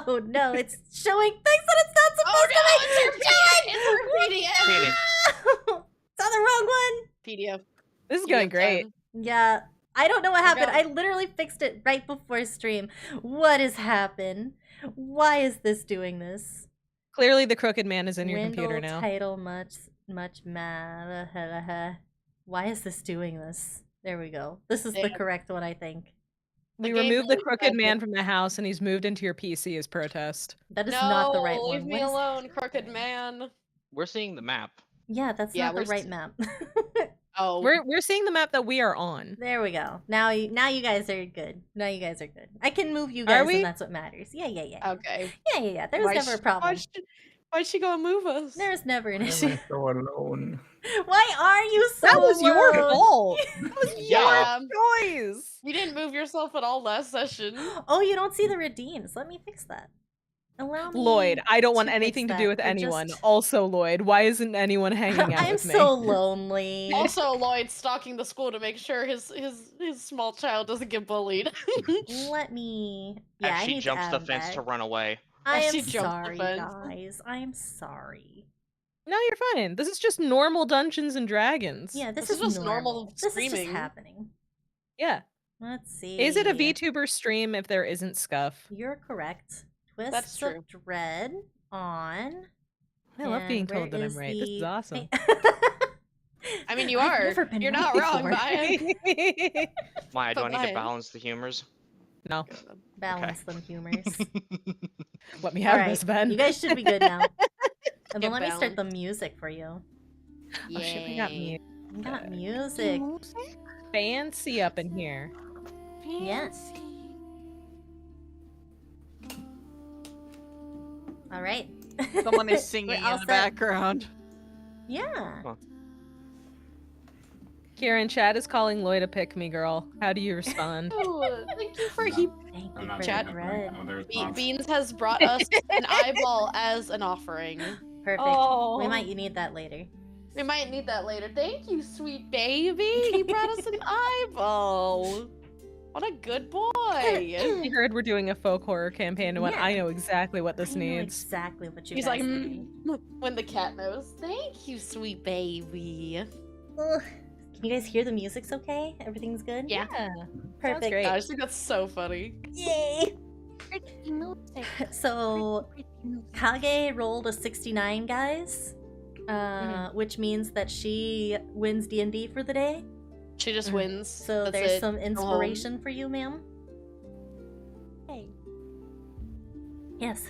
Oh no, it's showing things that it's not supposed to be showing! It's on the wrong one! PDF. This is going great. Yeah, I don't know what happened. God. I literally fixed it right before stream. What has happened? Why is this doing this? Clearly the crooked man is in your Windle computer now. title much mad. Why is this doing this? There we go. This is the correct one, I think. We removed the crooked man from the house and he's moved into your PC as protest. That is not the right No, one. leave me alone, crooked man. We're seeing the map. Yeah, that's not the right map. Oh, We're seeing the map that we are on. There we go. Now you guys are good. Now you guys are good. I can move you guys, and that's what matters. Yeah. okay. Yeah. There was never a problem. Why'd she go and move us? There's never an issue. I'm so alone. Why are you so That was your alone? fault. That was Yeah. your choice. You didn't move yourself at all last session. Oh, you don't see the redeems. Let me fix that. Allow me Lloyd, I don't want to anything fix to do that. with Or anyone. just- Also, Lloyd, why isn't anyone hanging out I'm with me? so lonely. Also, Lloyd stalking the school to make sure his small child doesn't get bullied. Let me. Yeah, I She need jumps to the add fence that. to run away. I am She jumped the sorry, fence. guys. I am sorry. No, you're fine. This is just normal Dungeons and Dragons. Yeah, this This is is just normal. normal This is streaming. just happening. Yeah. Let's see. Is it a VTuber stream if there isn't scuff? You're correct. Twists That's true. of dread on. I love being And where told that I'm is right. This is the- awesome. I mean, you I've are. never been You're right not wrong, before. Maya. Maya, do I need Maya. to balance the humors? No. Balance them humors. Let me have Alright, this, Ben. you guys should be good now. And then Get let me start the balanced. music for you. Oh shit, we got Yay. music. We got music. Fancy up in here. Yes. All right. Someone is singing We're in all the set. background. Yeah. Kieran, Chad is calling Lloyd a pick-me girl. How do you respond? Oh, thank you for No. Thank I'm you not for Chat the doing red. no, there's not. Beans has brought us an eyeball as an offering. Perfect. Oh. We might need that later. We might need that later. Thank you, sweet baby. He brought us an eyeball. What a good boy. I heard we're doing a folk horror campaign and went, Yeah. I know exactly what this I know needs. exactly what you He's guys like, need. when the cat knows. Thank you, sweet baby. Ugh. Can you guys hear the music's okay? Everything's good? Yeah. Perfect. great. I just think that's so funny. Yay! So, Kage rolled a 69, guys. Which means that she wins D&D for the day. She just wins. So That's there's it. some Go home. inspiration for you, ma'am. Hey. Yes.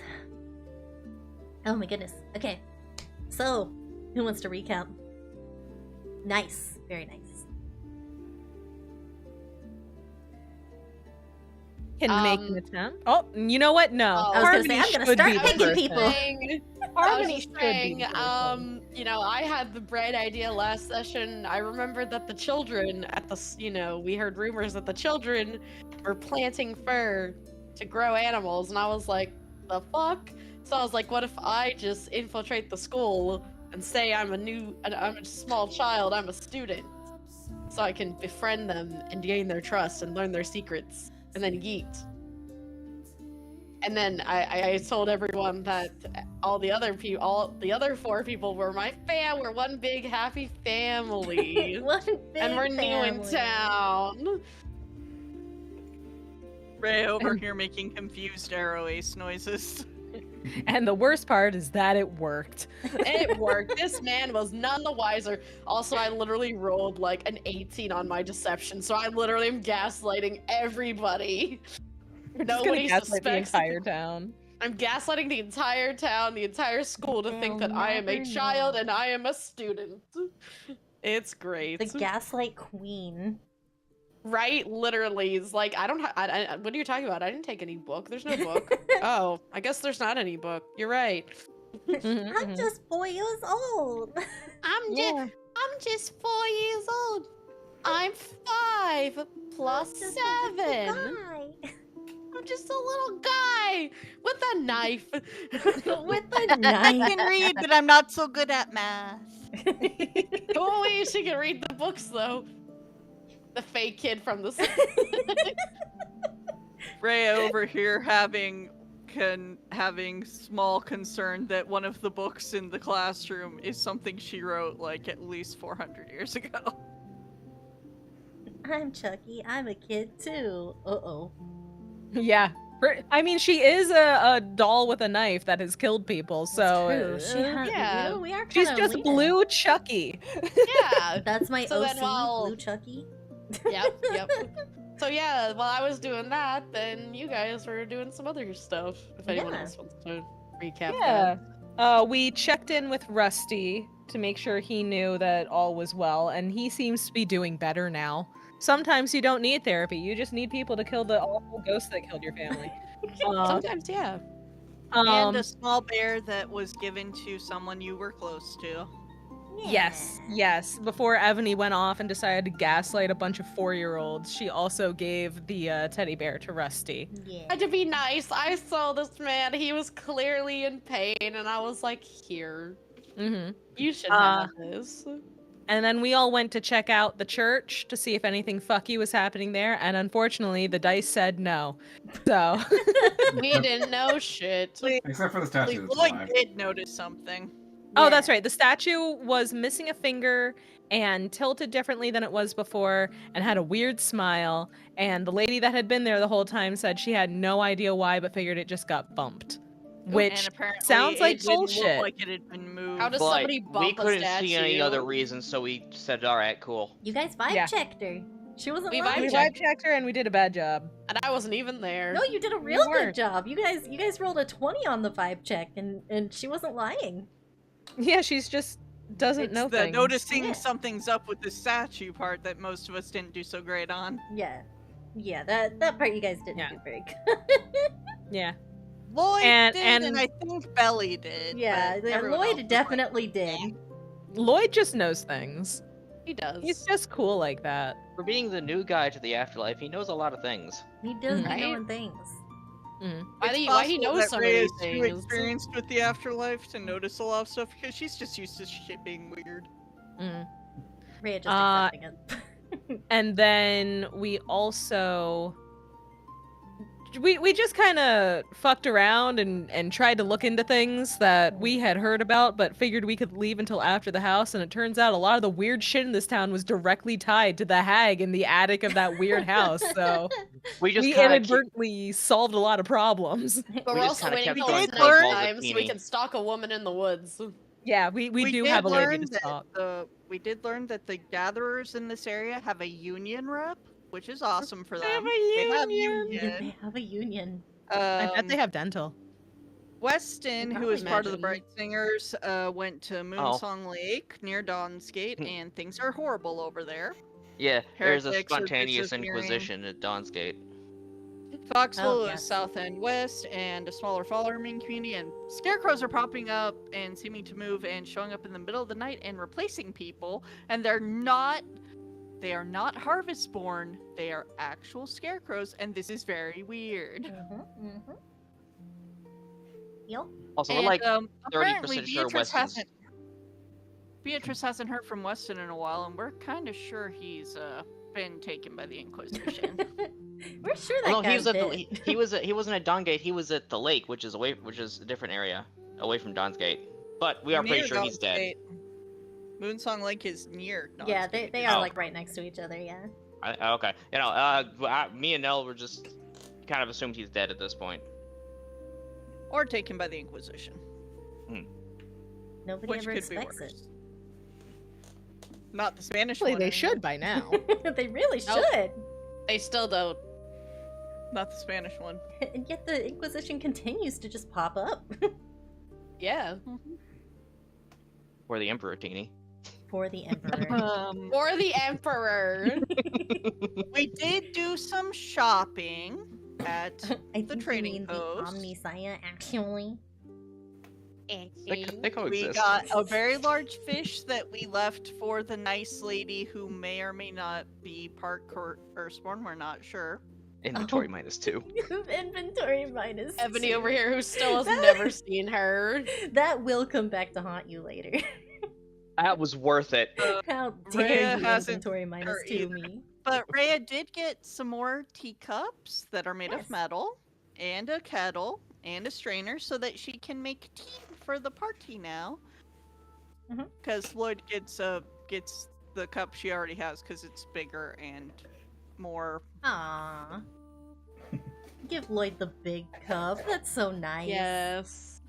Oh my goodness. Okay. So, who wants to recount? Nice. Very nice. Can make an attempt. Oh, you know what? No. Oh. I was gonna say, I'm Harmony gonna should start be the picking person. people. I was Harmony just should be saying, the person. you know, I had the bright idea last session. I remembered that the children at the, we heard rumors that the children were planting fur to grow animals, and I was like, the fuck? So I was like, what if I just infiltrate the school and say I'm a small child, I'm a student, so I can befriend them and gain their trust and learn their secrets, and then yeet. And then I told everyone that all the other 4 people were my fam. We're one big happy family. One big And we're new in family. town. Ray over here making confused arrow ace noises. And the worst part is that it worked. It worked. This man was none the wiser. Also, I literally rolled like an 18 on my deception, so I literally am gaslighting everybody. We're just gonna Nobody gaslight the suspects. entire town. I'm gaslighting the entire town, the entire school to think that They'll I am a never child know. and I am a student. It's great. The gaslight queen. Right? Literally. It's like, I don't what are you talking about? I didn't take any book. There's no book. Oh, I guess there's not any book. You're right. I'm just 4 years old. I'm just 4 years old. I'm 5 plus Just a 7. guy. I'm just a little guy with a knife. With a I knife. can read, but I'm not so good at math. Oh, wait, she can read the books though. The fake kid from the. Ray over here having Monica having small concern that one of the books in the classroom is something she wrote like at least 400 years ago. I'm Chucky. I'm a kid too. Uh-oh. Yeah. I mean, she is a doll with a knife that has killed people, so That's true. She has, yeah. we are kind she's of just blue Chucky. Yeah. That's my So OC, then while- Blue Chucky. Yep. So yeah, while I was doing that, then you guys were doing some other stuff. If anyone Yeah. else wants to recap Yeah. that. We checked in with Rusty to make sure he knew that all was well, and he seems to be doing better now. Sometimes you don't need therapy, you just need people to kill the awful ghost that killed your family. Sometimes, yeah. And a small bear that was given to someone you were close to. Yes. Before Ebony went off and decided to gaslight a bunch of 4-year-olds, she also gave the teddy bear to Rusty. Yeah. And to be nice, I saw this man. He was clearly in pain, and I was like, "Here, you should have this." And then we all went to check out the church to see if anything fucky was happening there, and unfortunately, the dice said no. So We didn't know shit. Except for the statue that's Lloyd alive. did notice something. Oh, that's right. The statue was missing a finger and tilted differently than it was before and had a weird smile. And the lady that had been there the whole time said she had no idea why, but figured it just got bumped. Which and apparently sounds like it didn't bullshit. Look like it had been moved. How does But somebody bump we couldn't a statue? see any other reason, so we said, all right, cool. You guys vibe checked her. She wasn't We lying. we vibe vibe checked her and we did a bad job. And I wasn't even there. No, you did a real good weren't. job. You guys rolled a 20 on the vibe check, and she wasn't lying. Yeah, she's just doesn't It's know the things. noticing Yeah. something's up with the statue part that most of us didn't do so great on. Yeah, that part you guys didn't Yeah. do very good. Yeah. Lloyd And- did, and- and I think Belly did. Yeah, but everyone else Lloyd was definitely did. Lloyd just knows things. He does. He's just cool like that. For being the new guy to the afterlife, he knows a lot of things. He does be Right? knowing things. Mm. Why It's he possible knows that so Rhea many is too things. experienced with the afterlife to notice a lot of stuff because she's just used to shit being weird. Mm. Rhea just accepting it. And then we also we just kind of fucked around and tried to look into things that we had heard about but figured we could leave until after the house, and it turns out a lot of the weird shit in this town was directly tied to the hag in the attic of that weird house, so We just we kind of inadvertently solved a lot of problems. But We we're just also kinda waiting kept till going it's through balls of nighttime so we Teeny. can stalk a woman in the woods. Yeah, we do did have a lady learn to that stalk. we did learn that the gatherers in this area have a union rep, which is awesome for them. have a They have union. They have a union. I bet they have dental. Weston, I who is part of the imagine. Bright Singers, went to Moonsong Lake near Dawn's Gate, and things are horrible over there. Yeah, there's a Heretics are spontaneous disappearing. inquisition at Dawn's Gate. Foxville yes. is South End West, and a smaller farming community, and scarecrows are popping up and seeming to move and showing up in the middle of the night and replacing people, and they are not harvest-born, they are actual scarecrows, and this is very weird. Yep. Also, we're And, like 30% apparently sure Weston's... Beatrice hasn't heard from Weston in a while, and we're kind of sure he's been taken by the Inquisition. We're sure that Well, no, guy he was at did. he wasn't at Dawn Gate. He was at the lake, which is a different area, away from Dawn's Gate. But we are pretty Near sure he's Dawn's dead. Gate. Moonsong Lake is near Dawn's Yeah, Gate. they are Oh. like right next to each other. Yeah. Okay, me and Nell were just kind of assumed he's dead at this point. Or taken by the Inquisition. Nobody Which ever could be expects worse. Not the Spanish Actually, one. they anyway. should by now. it. They really Nope. should. They still don't. Not the Spanish one. And yet the Inquisition continues to just pop up Yeah. Or the Emperor Teeny. for the Emperor. Or the Emperor. We did do some shopping at I the think you trading mean the post. Omniscient, actually. They We coexist. got a very large fish that we left for the nice lady who may or may not be part Earthborn. We're not sure. Inventory Oh. -2. Inventory minus Ebony 2. over here who still has never seen her. That will come back to haunt you later. That was worth it. How Rhea dare you hasn't inventory minus her 2 either. me? But Rhea did get some more teacups that are made Yes. of metal, and a kettle, and a strainer so that she can make tea for the party now. Mhm. Because Lloyd gets the cup she already has because it's bigger and more. Aww. Give Lloyd the big cup. That's so nice. Yes.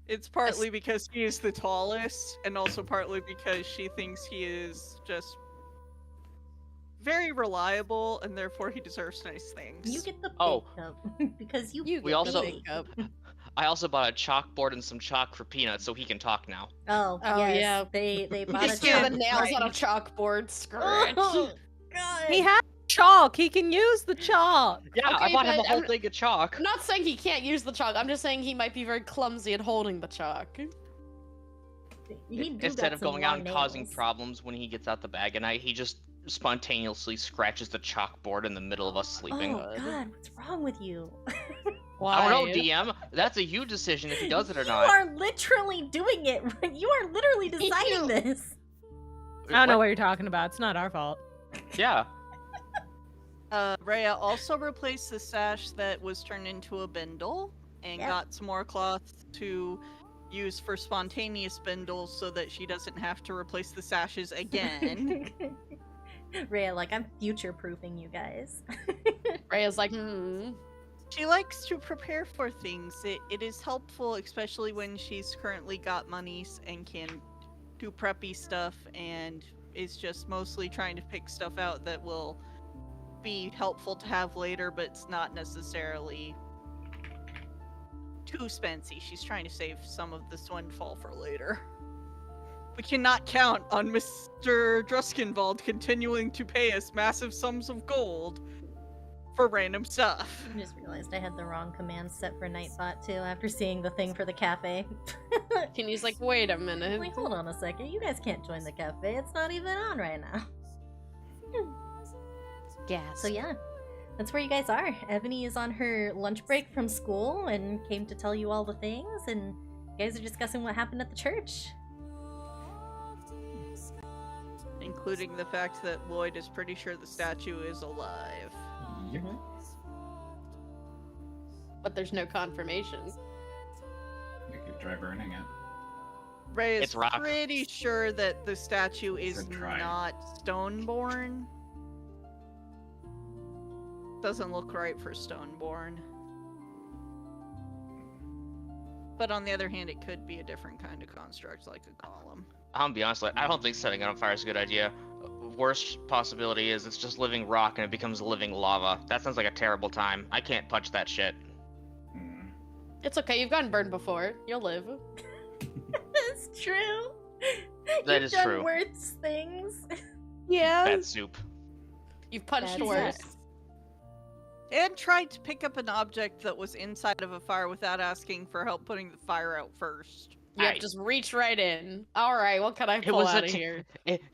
It's partly because he is the tallest, and also partly because she thinks he is just very reliable, and therefore he deserves nice things. You get the big Oh. cup because you. You We get also- the big cup. I also bought a chalkboard and some chalk for Peanut, so he can talk now. Oh, Oh, yes. yeah. They bought You a just do the chalk- nails on a chalkboard. Scratch. Oh, God. He has chalk. He can use the chalk. Yeah, I Okay, bought him a but whole I'm- thing of chalk. I'm not saying he can't use the chalk. I'm just saying he might be very clumsy at holding the chalk. He do Instead got of some going out long and causing nails. problems when he gets out the bag at night, he just spontaneously scratches the chalkboard in the middle of us sleeping. Oh God, what's wrong with you? Why? I don't know, DM. That's a you decision if he does it or You not. are literally doing it. You are literally deciding this. I don't know what you're talking about. It's not our fault. Yeah. Rhea also replaced the sash that was turned into a bindle and Yep. got some more cloth to use for spontaneous bindles so that she doesn't have to replace the sashes again. Rhea, like, I'm future-proofing you guys. Rhea's like, She likes to prepare for things. It is helpful, especially when she's currently got monies and can do preppy stuff and is just mostly trying to pick stuff out that will be helpful to have later, but it's not necessarily too spency. She's trying to save some of this windfall for later. We cannot count on Mr. Druskenwald continuing to pay us massive sums of gold for random stuff. I just realized I had the wrong command set for Nightbot, too, after seeing the thing for the cafe. and he's like, wait a minute. Like, hold on a second, you guys can't join the cafe. It's not even on right now. Gas. So yeah, that's where you guys are. Ebony is on her lunch break from school and came to tell you all the things, and you guys are discussing what happened at the church. Including the fact that Lloyd is pretty sure the statue is alive. Yep. But there's no confirmation. You could try burning it. Ray is It's rock. pretty sure that the statue is Good try. not Stoneborn. Doesn't look right for Stoneborn. But on the other hand, it could be a different kind of construct, like a golem. I'm gonna be honest, like, I don't think setting it on fire is a good idea. Worst possibility is it's just living rock and it becomes living lava. That sounds like a terrible time. I can't touch that shit. Hmm. It's okay, you've gotten burned before. You'll live. That's true. That You've is done true. worse things. Yeah. Bad soup. You've punched That's worse. it. And tried to pick up an object that was inside of a fire without asking for help putting the fire out first. Yeah, Right. just reach right in. Alright, what can I It pull was out a of t- here?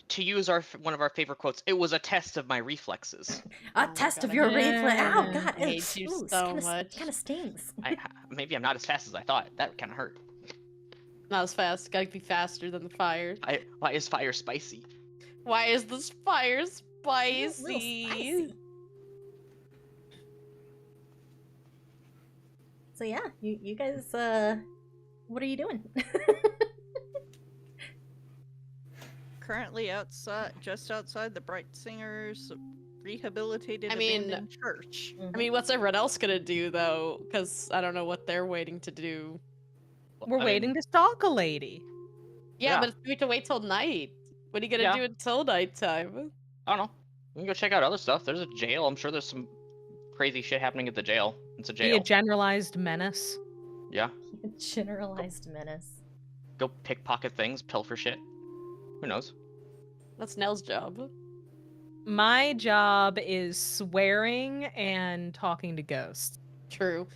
To use one of our favorite quotes, it was a test of my reflexes. A Oh my test God, of your I reflex. Ow, hate God. I hate you so much. Kind of stings. Maybe I'm not as fast as I thought. That kind of hurt. Not as fast. Gotta be faster than the fire. Why is fire spicy? Why is this fire Real spicy? So yeah, you guys, what are you doing? Currently outside, just outside the Bright Singers rehabilitated I mean- abandoned church. I mean, what's everyone else gonna do though? Because I don't know what they're waiting to do. We're I mean, waiting to stalk a lady. Yeah, Yeah. but we have to wait till night. What are you gonna Yeah. do until nighttime? I don't know. We can go check out other stuff. There's a jail. I'm sure there's some crazy shit happening at the jail. It's a Be a jail. generalized menace. Yeah. Generalized menace. Go pickpocket things, pilfer shit. Who knows? That's Nell's job. My job is swearing and talking to ghosts. True.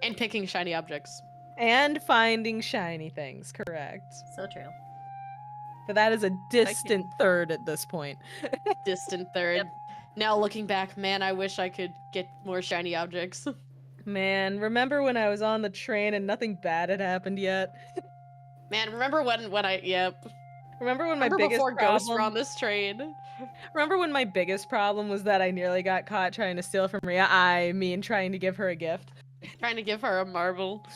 And picking shiny objects. And finding shiny things, correct. So true. But that is a distant third at this point. Distant third. Now looking back, man, I wish I could get more shiny objects. Man, remember when I was on the train and nothing bad had happened yet? Man, remember when I Remember when my remember biggest before ghosts were problem? on this train? Remember when my biggest problem was that I nearly got caught trying to steal from Ria? Me and trying to give her a gift. Trying to give her a marble.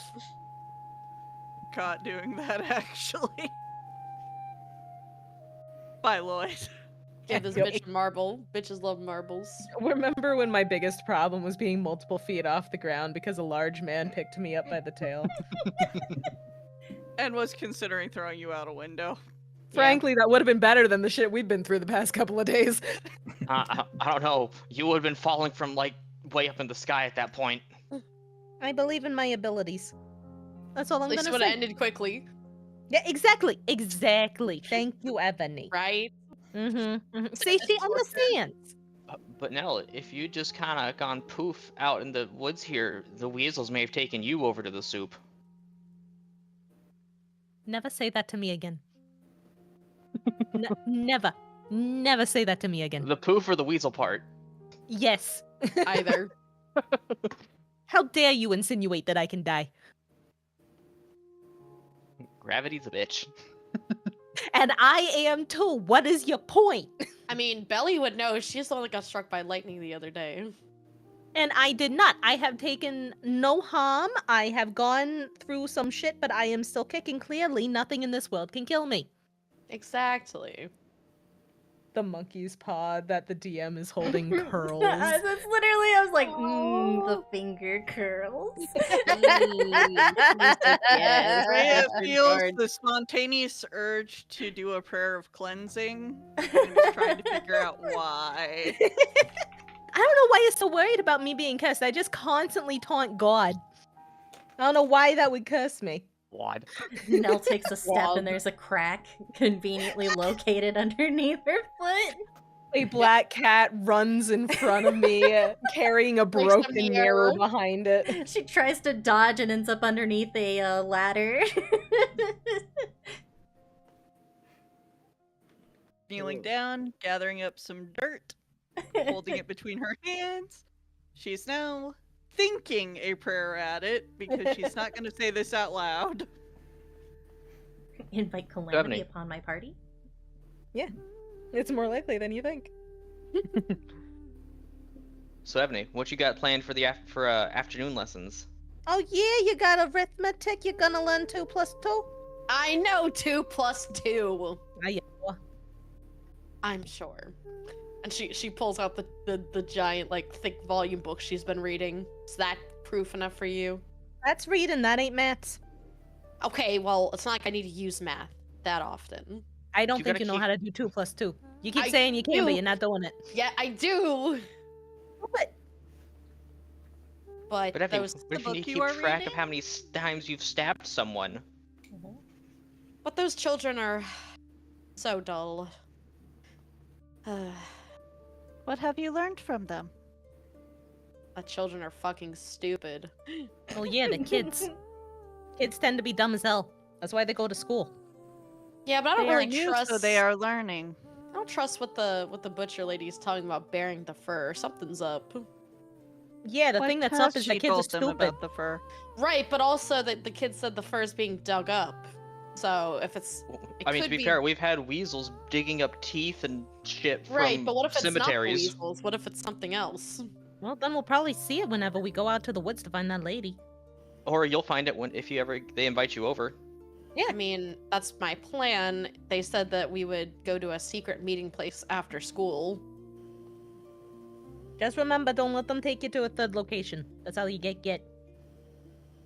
Caught doing that, actually. Bye, Lloyd. Give this bitch a marble. Bitches love marbles. Remember when my biggest problem was being multiple feet off the ground because a large man picked me up by the tail? And was considering throwing you out a window. Frankly, that would have been better than the shit we've been through the past couple of days. I don't know. You would have been falling from like way up in the sky at that point. I believe in my abilities. That's all I'm At least it gonna would have say. ended quickly, Yeah, exactly. Exactly. Thank you, Ebony. right? Mm-hmm. See, she understands. But Nell, if you just kind of gone poof out in the woods here, the weasels may have taken you over to the soup. Never say that to me again. Never. Never say that to me again. The poof or the weasel part? Yes. Either. How dare you insinuate that I can die? Gravity's a bitch. And I am too. What is your point? I mean, Belly would know. She just only got struck by lightning the other day. And I did not. I have taken no harm. I have gone through some shit, but I am still kicking. Clearly, nothing in this world can kill me. Exactly. The monkey's paw that the DM is holding curls. That's literally, I was like, the finger curls. Yes. Rhea Good feels card. the spontaneous urge to do a prayer of cleansing and is trying to figure out why. I don't know why you're so worried about me being cursed. I just constantly taunt God. I don't know why that would curse me. Wad. Nell takes a step Wog. and there's a crack conveniently located underneath her foot. A black cat runs in front of me, carrying a Breaks a broken mirror mirror. behind it. She tries to dodge and ends up underneath a ladder. Kneeling down, gathering up some dirt, holding it between her hands. She's now thinking a prayer at it because she's not going to say this out loud. Invite calamity Ebony. upon my party. It's more likely than you think. So Ebony, what you got planned for the afternoon lessons? Oh yeah, you got arithmetic. You're gonna learn 2 plus 2. I know 2 plus 2. Ah, yeah. I'm sure. And she pulls out the giant, like, thick volume book she's been reading. Is that proof enough for you? That's reading. That ain't maths. Okay, well, it's not like I need to use math that often. I don't You think gotta you know keep- how to do 2 plus 2. You keep I saying you can, but do. you're not doing it. Yeah, I do. What? But But Ebony, those what if you book need to you keep are track of reading? how many times you've stabbed someone? but those children are so dull. What have you learned from them? The children are fucking stupid. Well, yeah, the kids. Kids tend to be dumb as hell. That's why they go to school. Yeah, but I don't They are really new, trust. so they are learning. I don't trust what the butcher lady is talking about bearing the fur. Something's up. Yeah, the What thing that's has up is she that kids are told them stupid. about the fur? Right, but also that the kid said the fur is being dug up. So if it's I mean, to could be fair, we've had weasels digging up teeth and shit from right, but what if it's cemeteries. not the weasels? What if it's something else? Well, then we'll probably see it whenever we go out to the woods to find that lady. Or you'll find it if they invite you over. I mean, that's my plan. They said that we would go to a secret meeting place after school. Just remember, don't let them take you to a third location. That's how you get.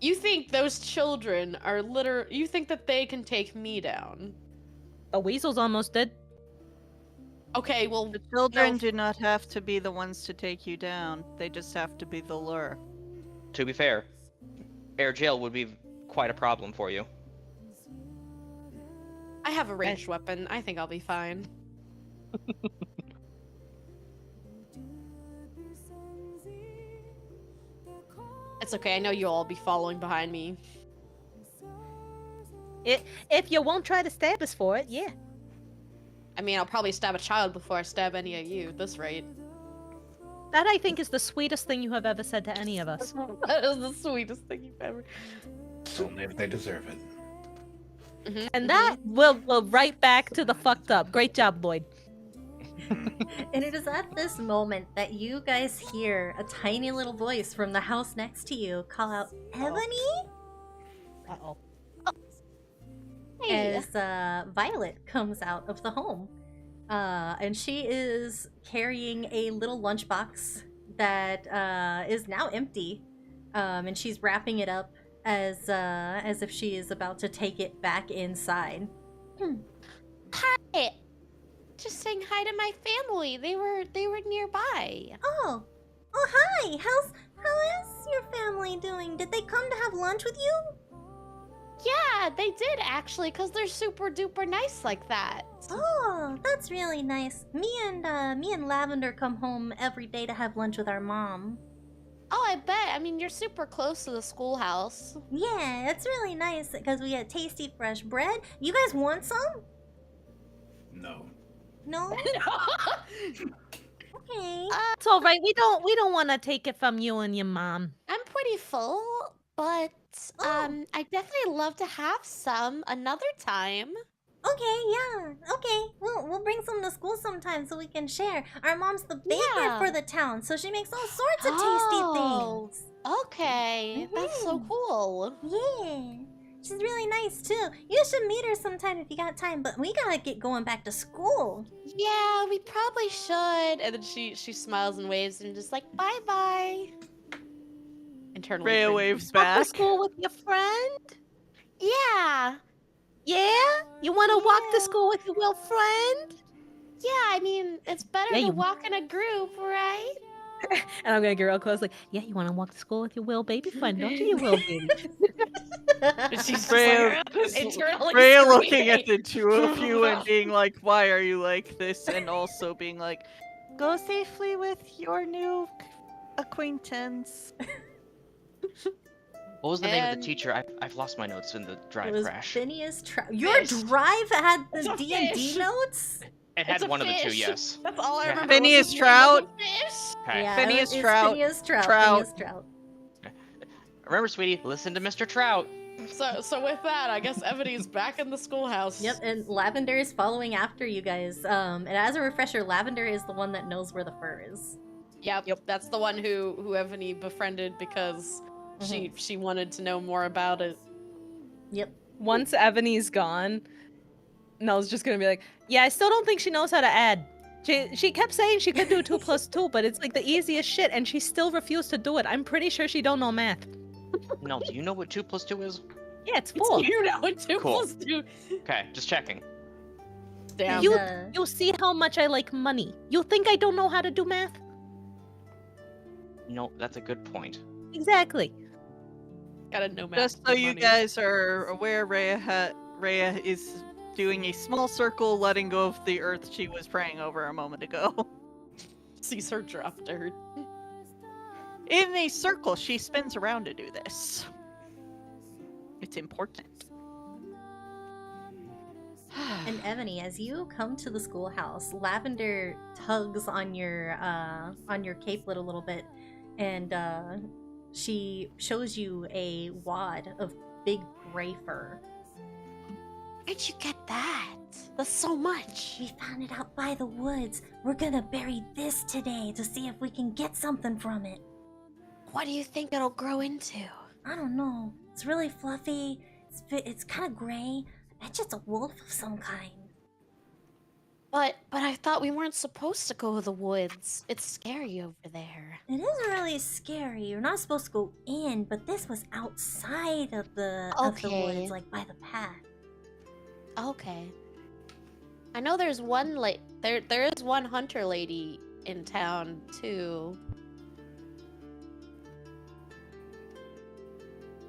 You think those children are you think that they can take me down? The weasels almost did. Okay, well, The children No. do not have to be the ones to take you down. They just have to be the lure. To be fair, air jail would be quite a problem for you. I have a ranged weapon. I think I'll be fine. It's okay. I know you'll all be following behind me. If you won't try to stab us for it, yeah. I mean, I'll probably stab a child before I stab any of you at this rate. That I think is the sweetest thing you have ever said to any of us. That is the sweetest thing you've ever. Only if they deserve it. And that will right back to the fucked up. Great job, Lloyd. And it is at this moment that you guys hear a tiny little voice from the house next to you call out, Ebony? Uh-oh. Hey. As Violet comes out of the home. And she is carrying a little lunchbox that is now empty. And she's wrapping it up as if she is about to take it back inside. Hi. Just saying hi to my family. They were nearby. Oh, hi. How is your family doing? Did they come to have lunch with you? Yeah, they did actually, cause they're super duper nice like that. Oh, that's really nice. Me and Lavender come home every day to have lunch with our mom. Oh, I bet. I mean, you're super close to the schoolhouse. Yeah, it's really nice because we get tasty fresh bread. You guys want some? No. No? Okay. It's all right. We don't want to take it from you and your mom. I'm pretty full, but Oh. I'd definitely love to have some another time. Okay, yeah. Okay. We'll bring some to school sometime so we can share. Our mom's the baker Yeah. for the town, so she makes all sorts of Oh. tasty things. Okay, that's so cool. Yeah. She's really nice too. You should meet her sometime if you got time, but we gotta get going back to school. Yeah, we probably should. And then she smiles and waves and just like bye bye. Internally. Rhea cringes. waves Walk to back. school with your friend? Yeah. Yeah? You want to walk Yeah. to school with your little friend? Yeah, I mean, it's better Yeah, to you- walk in a group, right? And I'm gonna get real close, like, yeah, you want to walk to school with your little baby friend, don't you, you little baby? She's just Rhea, like, internally Rhea screaming. looking at the two of you and being like, why are you like this? And also being like, go safely with your new acquaintance. What was the name of And- the teacher? I've lost my notes in the It drive was crash. Phineas Your Fish. drive had It's the a D&D fish. notes? It had It's a one of the two, fish. yes. That's all I Yeah. remember. Phineas was the name Trout. of the fish. Okay. Yeah, Phineas it's Trout. Phineas Trout. Trout. Phineas Trout. Remember, sweetie, listen to Mr. Trout. So with that, I guess Ebony's back in the schoolhouse. Yep, and Lavender is following after you guys. And as a refresher, Lavender is the one that knows where the fur is. Yep. That's the one who Ebony befriended because she wanted to know more about it. Yep. Once Ebony's gone, Nell's just gonna be like, yeah, I still don't think she knows how to add. She kept saying she could do 2 plus 2, but it's like the easiest shit, and she still refused to do it. I'm pretty sure she don't know math. No, do you know what 2 plus 2 is? Yeah, it's 4. You know what 2 Cool. plus 2. Okay, just checking. Damn. You- And, You see how much I like money. You think I don't know how to do math? No, that's a good point. Exactly. Gotta know math. Just so you guys are aware, Rhea is doing a small circle, letting go of the earth she was praying over a moment ago. sees her drop dirt. In a circle, she spins around to do this. It's important. and Ebony, as you come to the schoolhouse, Lavender tugs on your capelet a little bit, and she shows you a wad of big gray fur. Where'd you get that? That's so much. We found it out by the woods. We're gonna bury this today to see if we can get something from it. What do you think it'll grow into? I don't know. It's really fluffy. It's kind of gray. I bet you it's a wolf of some kind. But I thought we weren't supposed to go to the woods. It's scary over there. It is really scary. You're not supposed to go in, but this was outside of the Okay. woods, like by the path. Okay. I know there's one there is one hunter lady in town too.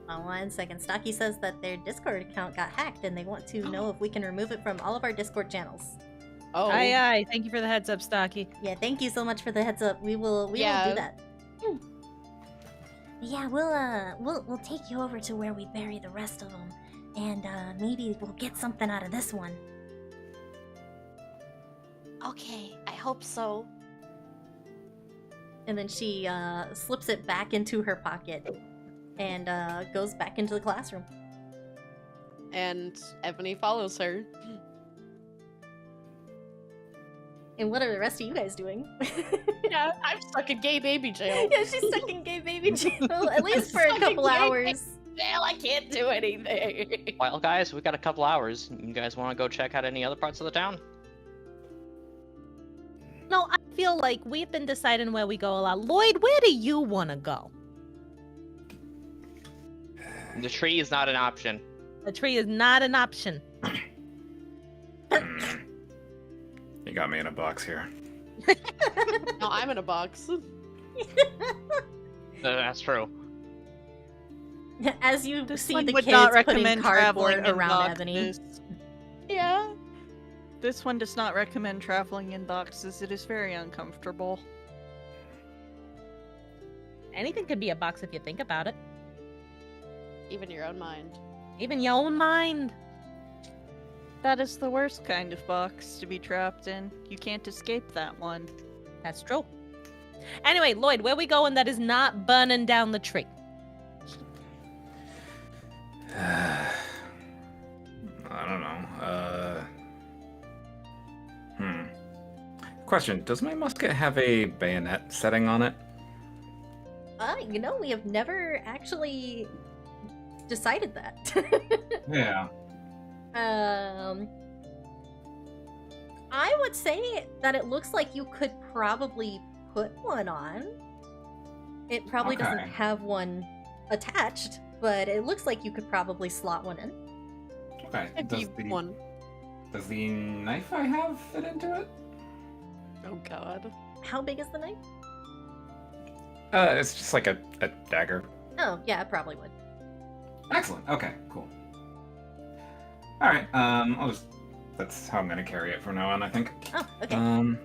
One second. Stocky says that their Discord account got hacked and they want to know if we can remove it from all of our Discord channels. Oh. Aye, aye. Thank you for the heads up, Stocky. Yeah, thank you so much for the heads up. We will do Yeah. that. Yeah, we'll take you over to where we bury the rest of them, and maybe we'll get something out of this one. Okay, I hope so. And then she slips it back into her pocket and goes back into the classroom. And Ebony follows her. And what are the rest of you guys doing? Yeah, I'm stuck in gay baby jail. Yeah, she's stuck in gay baby jail, at least for a Stuck in couple gay hours. Jail, I can't do anything. Well, guys, we got a couple hours. You guys want to go check out any other parts of the town? No, I feel like we've been deciding where we go a lot. Lloyd, where do you want to go? The tree is not an option. The tree is not an option. You got me in a box here. No, I'm in a box. That's true. As you This see one the would kids not putting recommend cardboard traveling in around Ebony. boxes. Yeah. This one does not recommend traveling in boxes. It is very uncomfortable. Anything could be a box if you think about it. Even your own mind. Even your own mind. That is the worst kind of box to be trapped in. You can't escape that one. That's true. Anyway, Lloyd, where we going that is not burning down the tree? I don't know. Question, does my musket have a bayonet setting on it? You know, we have never actually decided that. Yeah. I would say that it looks like you could probably put one on. It probably doesn't Okay. have one attached, but it looks like you could probably slot one in. Okay. If you one. Does the knife I have fit into it? Oh god. How big is the knife? It's just like a dagger. Oh, yeah, it probably would. Excellent. Okay, cool. Alright, that's how I'm gonna carry it from now on, I think. Oh, okay.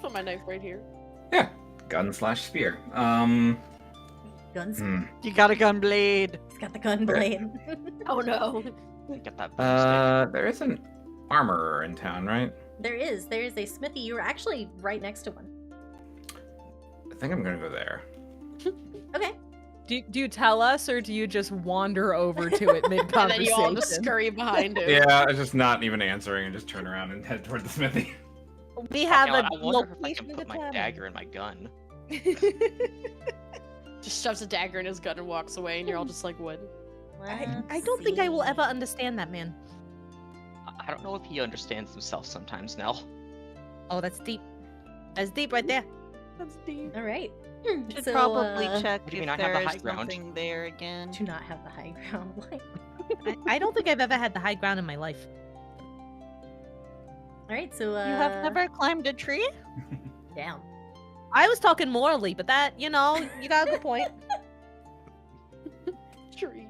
Put my knife right here. Yeah. Gun/spear. Guns. You got a gun blade. He's got the gun blade. Oh no. Get that boomstick. There is an armorer in town, right? There is a smithy. You were actually right next to one. I think I'm gonna go there. Okay. Do you tell us, or do you just wander over to it And mid-conversation? then you all just scurry behind him. Yeah, I'm just not even answering and just turn around and head toward the smithy. We have I a wonder if I location can to put my determine. dagger in my gun. Just shoves a dagger in his gun and walks away, and you're all just like, what? I don't think I will ever understand that man. I don't know if he understands himself sometimes, Nell. Oh, that's deep. That's deep right there. That's deep. All right. Should So, probably check What do you if mean I have the there high is ground? something there again. Do not have the high ground. I don't think I've ever had the high ground in my life. All right. So You have never climbed a tree? down. I was talking morally, but that, you know, you got a good point. Tree.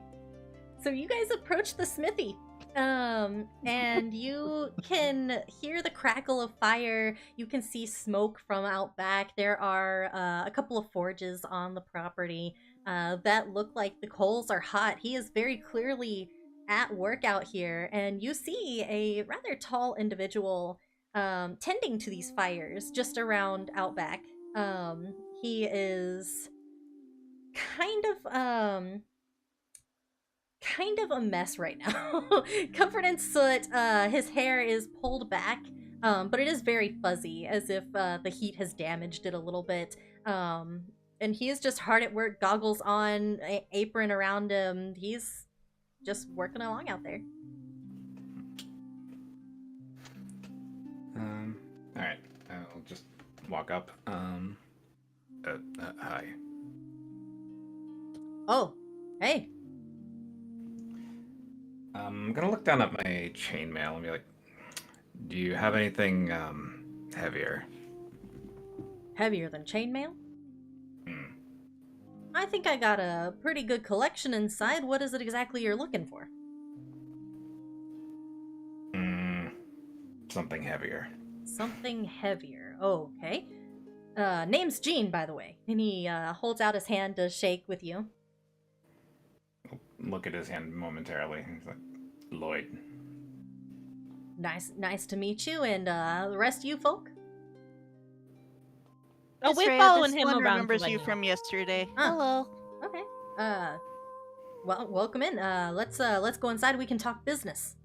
So you guys approach the smithy. And you can hear the crackle of fire. You can see smoke from out back. There are a couple of forges on the property that look like the coals are hot. He is very clearly at work out here, and you see a rather tall individual tending to these fires just around out back. He is kind of a mess right now. Covered in soot. His hair is pulled back, but it is very fuzzy, as if the heat has damaged it a little bit. And he is just hard at work, goggles on, apron around him. He's just working along out there. Alright, I'll just walk up. Hi. Oh, hey. I'm gonna look down at my chainmail and be like, do you have anything, heavier? Heavier than chainmail? Hmm. I think I got a pretty good collection inside. What is it exactly you're looking for? Something heavier. Something heavier. Okay. Name's Gene, by the way. And he holds out his hand to shake with you. Look at his hand momentarily. He's like, Lloyd. Nice to meet you, and the rest of you folk. Oh, Miss we're Rhea, following this him one around. remembers for you like- from yesterday. Ah. Hello. Okay. Well, welcome in. Let's go inside. We can talk business.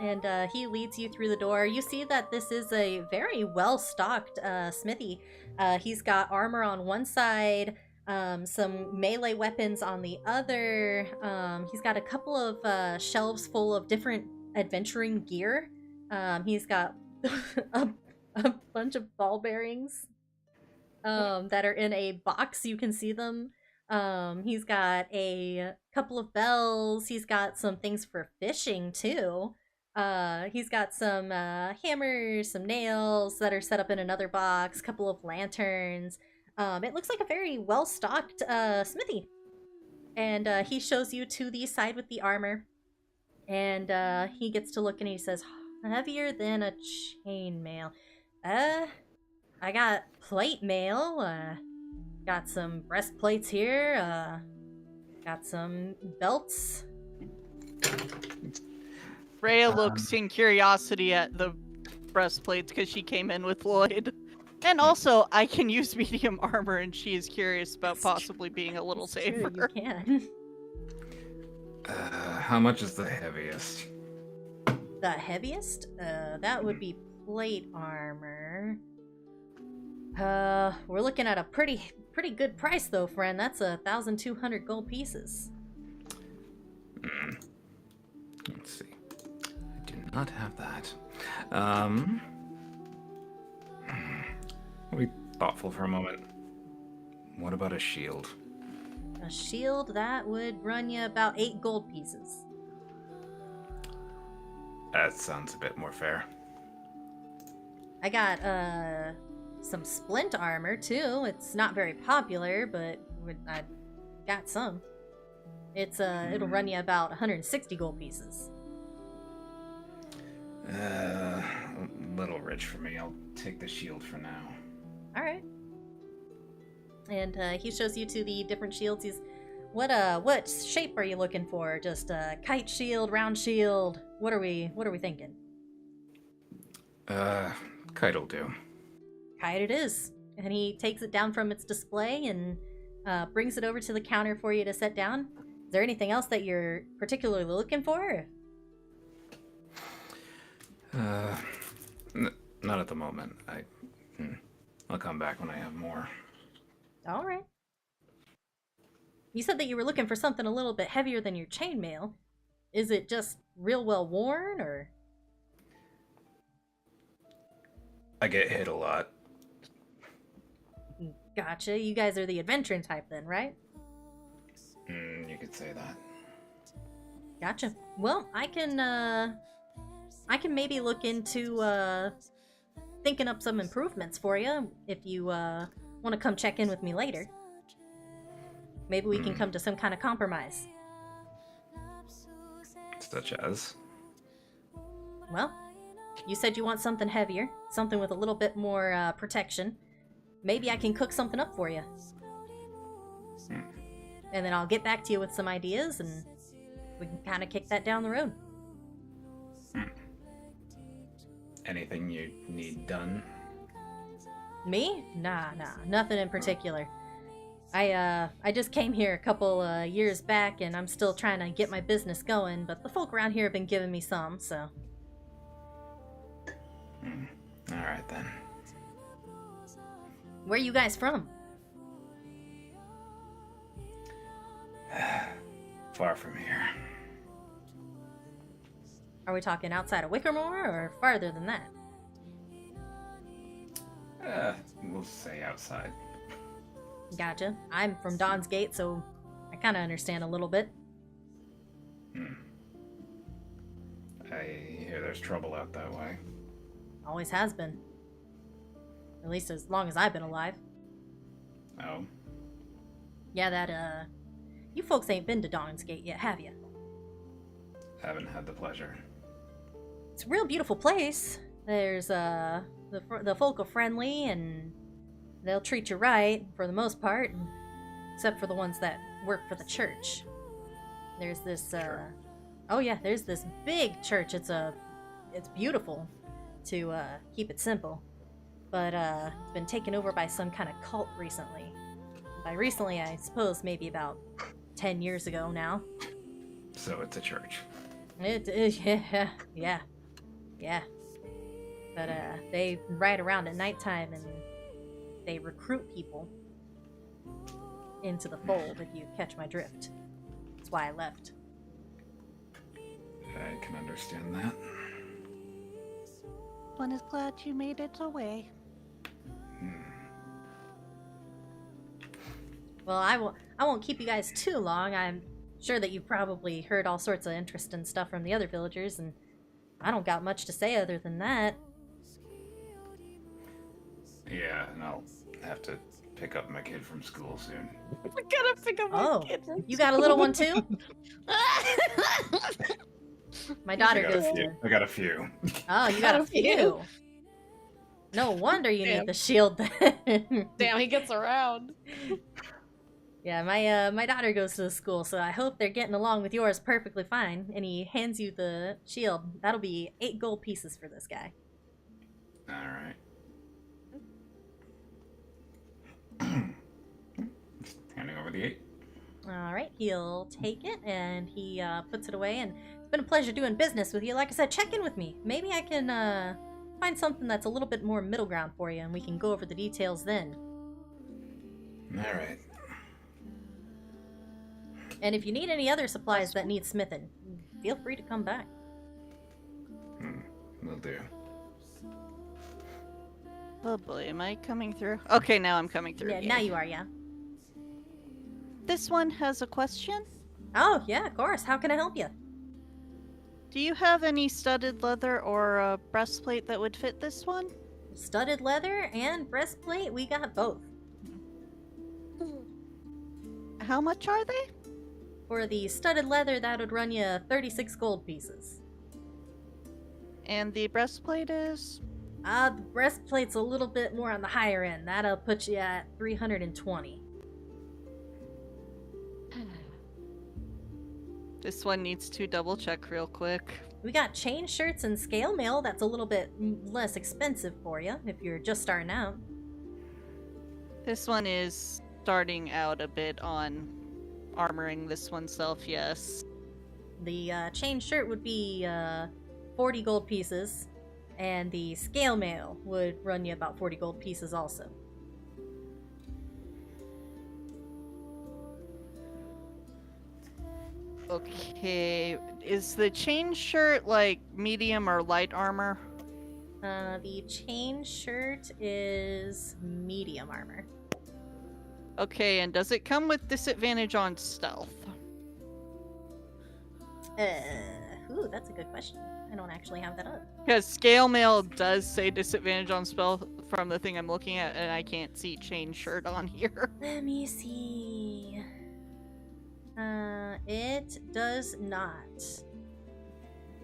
and he leads you through the door. You see that this is a very well-stocked smithy. He's got armor on one side, some melee weapons on the other. He's got a couple of shelves full of different adventuring gear. He's got a, a bunch of ball bearings that are in a box. You can see them. He's got a couple of bells. He's got some things for fishing too. He's got some hammers, some nails that are set up in another box, couple of lanterns. It looks like a very well-stocked smithy. And he shows you to the side with the armor. And he gets to look and he says, heavier than a chainmail. I got plate mail. Got some breastplates here. Got some belts. Rhea looks in curiosity at the breastplates because she came in with Lloyd. And also, I can use medium armor, and she is curious about possibly being a little It's true, safer. you can. How much is the heaviest? The heaviest? That would be plate armor. We're looking at a pretty good price though, friend. That's 1,200 gold pieces. Let's see. I do not have that. Be thoughtful for a moment. What about a shield? A shield, that would run you about 8 gold pieces. That sounds a bit more fair. I got some splint armor too. It's not very popular, but I got some. It's it'll run you about 160 gold pieces. A little rich for me. I'll take the shield for now. All right. And he shows you to the different shields. He's, what shape are you looking for? Just a kite shield, round shield? What are we thinking? Kite'll do. Kite it is. And he takes it down from its display and brings it over to the counter for you to set down. Is there anything else that you're particularly looking for? Not at the moment. I'll come back when I have more. All right. You said that you were looking for something a little bit heavier than your chainmail. Is it just real well worn, or? I get hit a lot. Gotcha. You guys are the adventuring type then, right? You could say that. Gotcha. Well, I can maybe look into thinking up some improvements for you if you want to come check in with me later. Maybe we can come to some kind of compromise. Such as? Well, you said you want something heavier, something with a little bit more protection. Maybe I can cook something up for you. And then I'll get back to you with some ideas, and we can kind of kick that down the road. Anything you need done? Me? Nah, nothing in particular. I just came here a couple years back, and I'm still trying to get my business going, but the folk around here have been giving me some, so. Alright then. Where are you guys from? Far from here. Are we talking outside of Wickermore, or farther than that? We'll say outside. Gotcha. I'm from Dawn's Gate, so I kind of understand a little bit. I hear there's trouble out that way. Always has been. At least as long as I've been alive. Oh? Yeah, that, you folks ain't been to Dawn's Gate yet, have you? Haven't had the pleasure. It's a real beautiful place. There's, the folk are friendly, and they'll treat you right, for the most part, except for the ones that work for the church. There's this, Sure. Oh yeah, there's this big church. It's beautiful, to, keep it simple. But, it's been taken over by some kind of cult recently. By recently, I suppose maybe about 10 years ago now. So it's a church. Yeah. But they ride around at nighttime and they recruit people into the fold, if you catch my drift. That's why I left. I can understand that. One is glad you made it away. Well, I won't keep you guys too long. I'm sure that you've probably heard all sorts of interesting stuff from the other villagers, and I don't got much to say other than that. Yeah, and I'll have to pick up my kid from school soon. I gotta pick up my Oh, kid. you got a little one too? My daughter goes to... I got a few. Oh, you got a few. No wonder you Damn. need the shield then. Damn, he gets around. Yeah, my daughter goes to the school, so I hope they're getting along with yours perfectly fine. And he hands you the shield. That'll be 8 gold pieces for this guy. Alright. Just handing over the 8. Alright, he'll take it and he puts it away. And it's been a pleasure doing business with you. Like I said, check in with me. Maybe I can find something that's a little bit more middle ground for you, and we can go over the details then. Alright. And if you need any other supplies that need smithing, feel free to come back. Will do. Oh boy, am I coming through? Okay, now I'm coming through. Yeah, Yay. now you are, yeah. This one has a question. Oh, yeah, of course. How can I help you? Do you have any studded leather or a breastplate that would fit this one? Studded leather and breastplate, we got both. How much are they? For the studded leather, that would run you 36 gold pieces. And the breastplate is? The breastplate's a little bit more on the higher end. That'll put you at 320. This one needs to double check real quick. We got chain shirts and scale mail. That's a little bit less expensive for you if you're just starting out. This one is starting out a bit on armoring this oneself, yes. The chain shirt would be 40 gold pieces, and the scale mail would run you about 40 gold pieces also. Okay, is the chain shirt like medium or light armor? The chain shirt is medium armor. Okay, and does it come with disadvantage on stealth? Ooh, that's a good question. I don't actually have that up. Because scale mail does say disadvantage on spell from the thing I'm looking at, and I can't see chain shirt on here. Let me see. It does not.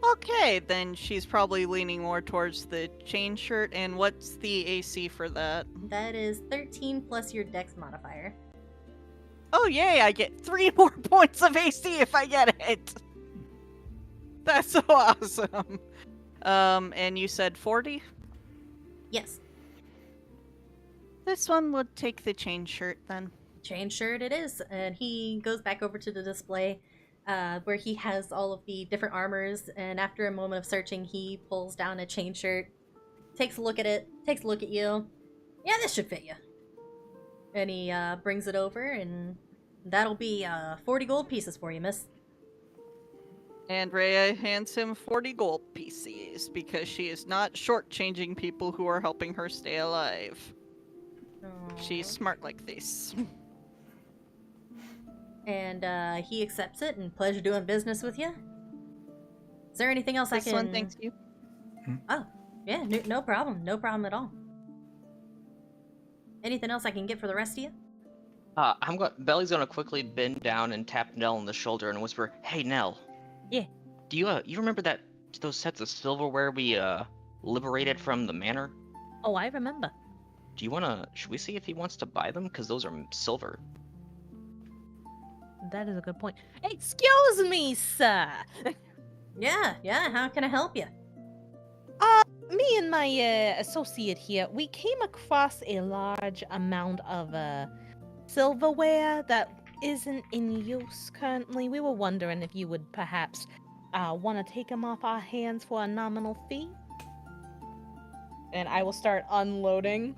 Okay, then she's probably leaning more towards the chain shirt. And what's the AC for that? That is 13 plus your dex modifier. Oh yay, I get 3 more points of AC if I get it! That's so awesome! And you said 40? Yes, This one would take the chain shirt then. chain shirt it is. And he goes back over to the display where he has all of the different armors. And after a moment of searching, he pulls down a chain shirt, takes a look at it, takes a look at you. Yeah, this should fit you. And he brings it over, and that'll be 40 gold pieces for you, miss. And Rhea hands him 40 gold pieces because she is not shortchanging people who are helping her stay alive. She's smart like this. And he accepts it, and pleasure doing business with you. Is there anything else This I can... one thanks you. Oh, yeah, no problem. No problem at all. Anything else I can get for the rest of you? Belly's gonna quickly bend down and tap Nell on the shoulder and whisper, "Hey, Nell. Yeah. Do you remember those sets of silverware we liberated from the manor? Oh, I remember. Should we see if he wants to buy them? Because those are silver." That is a good point. Excuse me, sir. Yeah, how can I help you? Me and my associate here, we came across a large amount of silverware that isn't in use currently. We were wondering if you would perhaps want to take them off our hands for a nominal fee. And I will start unloading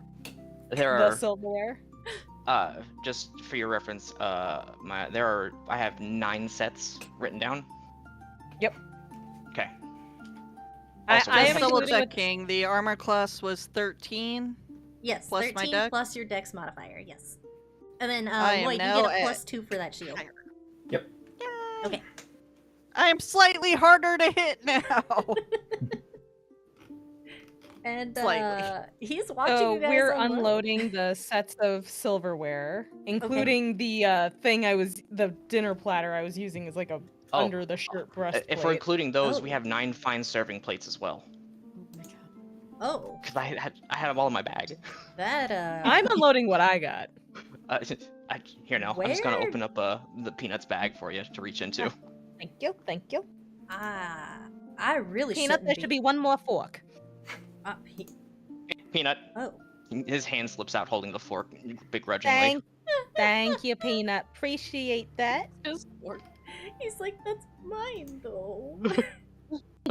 There the are silverware. just for your reference, I have 9 sets written down. Yep. Okay. I Also, am Just double including with- checking. The armor class was 13. Yes, Plus my 13 dex? plus your dex modifier, yes. And then, I am Lloyd, you now get a at +2 for that shield. Yep. Okay. I am slightly harder to hit now. And Slightly. he's watching So you guys we're unload. unloading the sets of silverware, including the the dinner platter I was using as like a under the shirt breastplate. if we're including those, Oh. we have 9 fine serving plates as well. Oh, Because I had them all in my bag. that I'm unloading what I got. Here now, I'm just gonna Where- open up the peanuts bag for you to reach into. Thank you, thank you. I really Peanut, there should be one more fork. Peanut. Oh, His hand slips out holding the fork begrudgingly. Thank you, Peanut. Appreciate that. Just work. he's like, that's mine though.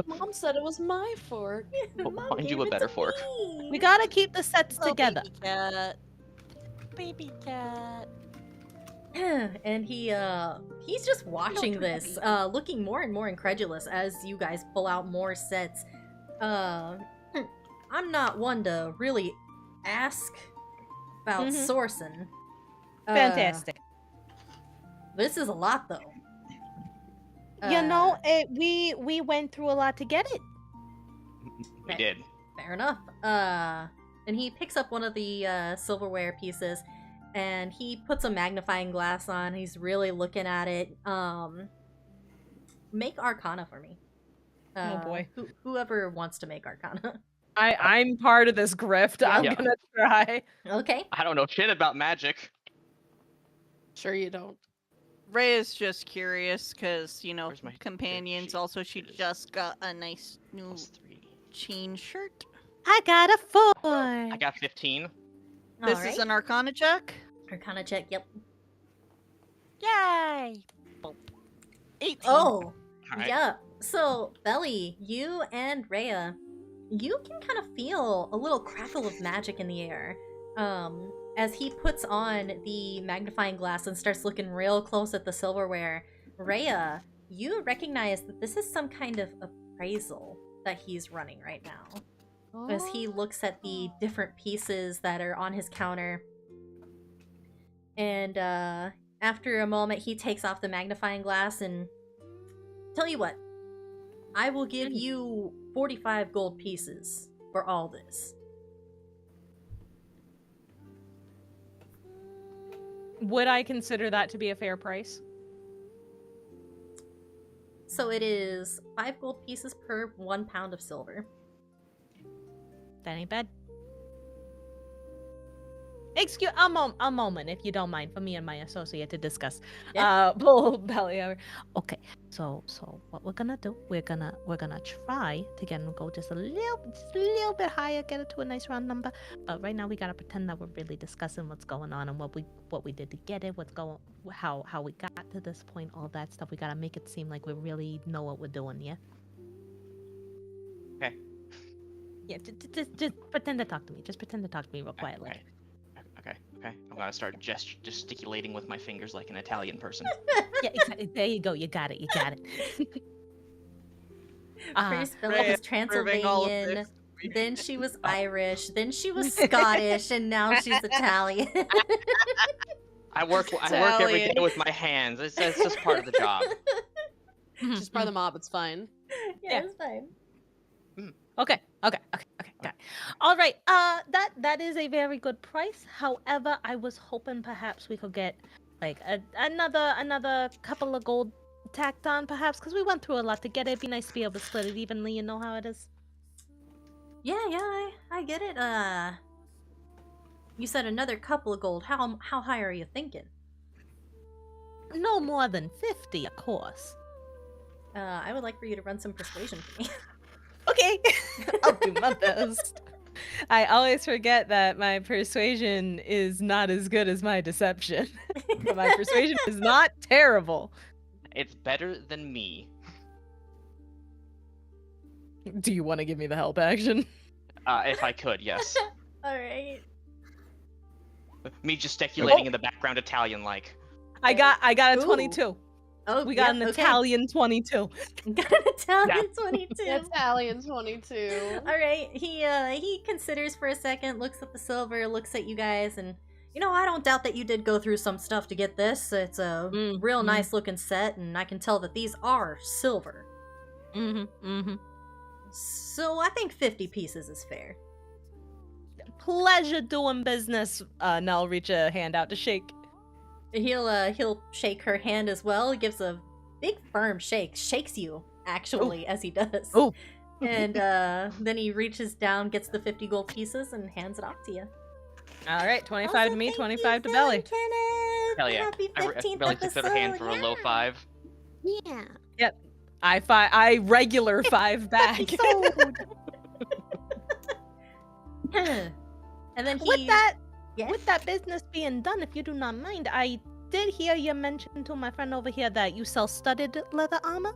Mom said it was my fork. We'll Mom find you gave a it better to fork. me. We gotta keep the sets together. Baby cat. Baby cat. And he's just watching this, looking more and more incredulous as you guys pull out more sets. I'm not one to really ask about Mhm. sourcing. Fantastic. This is a lot, though. You know, we went through a lot to get it. We did. Fair enough. And he picks up one of the silverware pieces, and he puts a magnifying glass on. He's really looking at it. Make Arcana for me. Oh, boy. Whoever wants to make Arcana. I'm part of this grift. I'm Yeah. gonna try. Okay. I don't know shit about magic. Sure you don't. Ray is just curious because, Where's my companions. sheet? Also, she just got a nice new +3. chain shirt. I got a 4. I got 15. This Alright. is an Arcana check. Arcana check, yep. Yay! 18. Oh, Alright. yeah. So, Belly, you and Rhea, you can kind of feel a little crackle of magic in the air. As he puts on the magnifying glass and starts looking real close at the silverware. Rhea, you recognize that this is some kind of appraisal that he's running right now. As he looks at the different pieces that are on his counter. And after a moment, he takes off the magnifying glass and... Tell you what, I will give you 45 gold pieces for all this. Would I consider that to be a fair price? So it is 5 gold pieces per 1 pound of silver. That ain't bad. Excuse a moment, if you don't mind, for me and my associate to discuss. Yeah. Pull belly over. Okay, so what we're gonna do? We're gonna try to get him to go just a little bit higher, get it to a nice round number. But right now we gotta pretend that we're really discussing what's going on and what we did to get it, how we got to this point, all that stuff. We gotta make it seem like we really know what we're doing, yeah. Okay. Yeah, just pretend to talk to me. Just pretend to talk to me real quietly. Okay. I'm gonna start gesticulating with my fingers like an Italian person. Yeah, exactly. There you go. You got it. First, Bella Rhea was observing all of Transylvanian, this. then she was Irish, then she was Scottish, and now she's Italian. I work every day with my hands. It's just part of the job. Just part of the mob, it's fine. Yeah, it's fine. Okay. Got it. All right. That is a very good price. However, I was hoping perhaps we could get like another couple of gold tacked on, perhaps, because we went through a lot to get it. It'd be nice to be able to split it evenly. You know how it is. Yeah, I get it. You said another couple of gold. How high are you thinking? No more than 50, of course. I would like for you to run some persuasion for me. Okay. I'll do my best. I always forget that my persuasion is not as good as my deception. But my persuasion is not terrible. It's better than me. Do you want to give me the help action? If I could, yes. All right. Me gesticulating in the background, Italian-like. I got a Ooh. 22. Oh, We got yep, an okay. Italian 22. Got an Italian Yeah. 22. Italian 22. All right. He considers for a second, looks at the silver, looks at you guys, and I don't doubt that you did go through some stuff to get this. It's a real nice looking set, and I can tell that these are silver. So I think 50 pieces is fair. Pleasure doing business. Nell reach a hand out to shake. He'll shake her hand as well. He gives a big firm shake, shakes you actually as he does. Oh. And then he reaches down, gets the 50 gold pieces, and hands it off to you. All right, 25 Also, to me, thank 25 you, to Belly. Kenneth. Hell yeah. Happy 15th Belly takes out her hand for a low 5. Yeah. I regular 5 back. And then he... With that business being done, if you do not mind, I did hear you mention to my friend over here that you sell studded leather armor.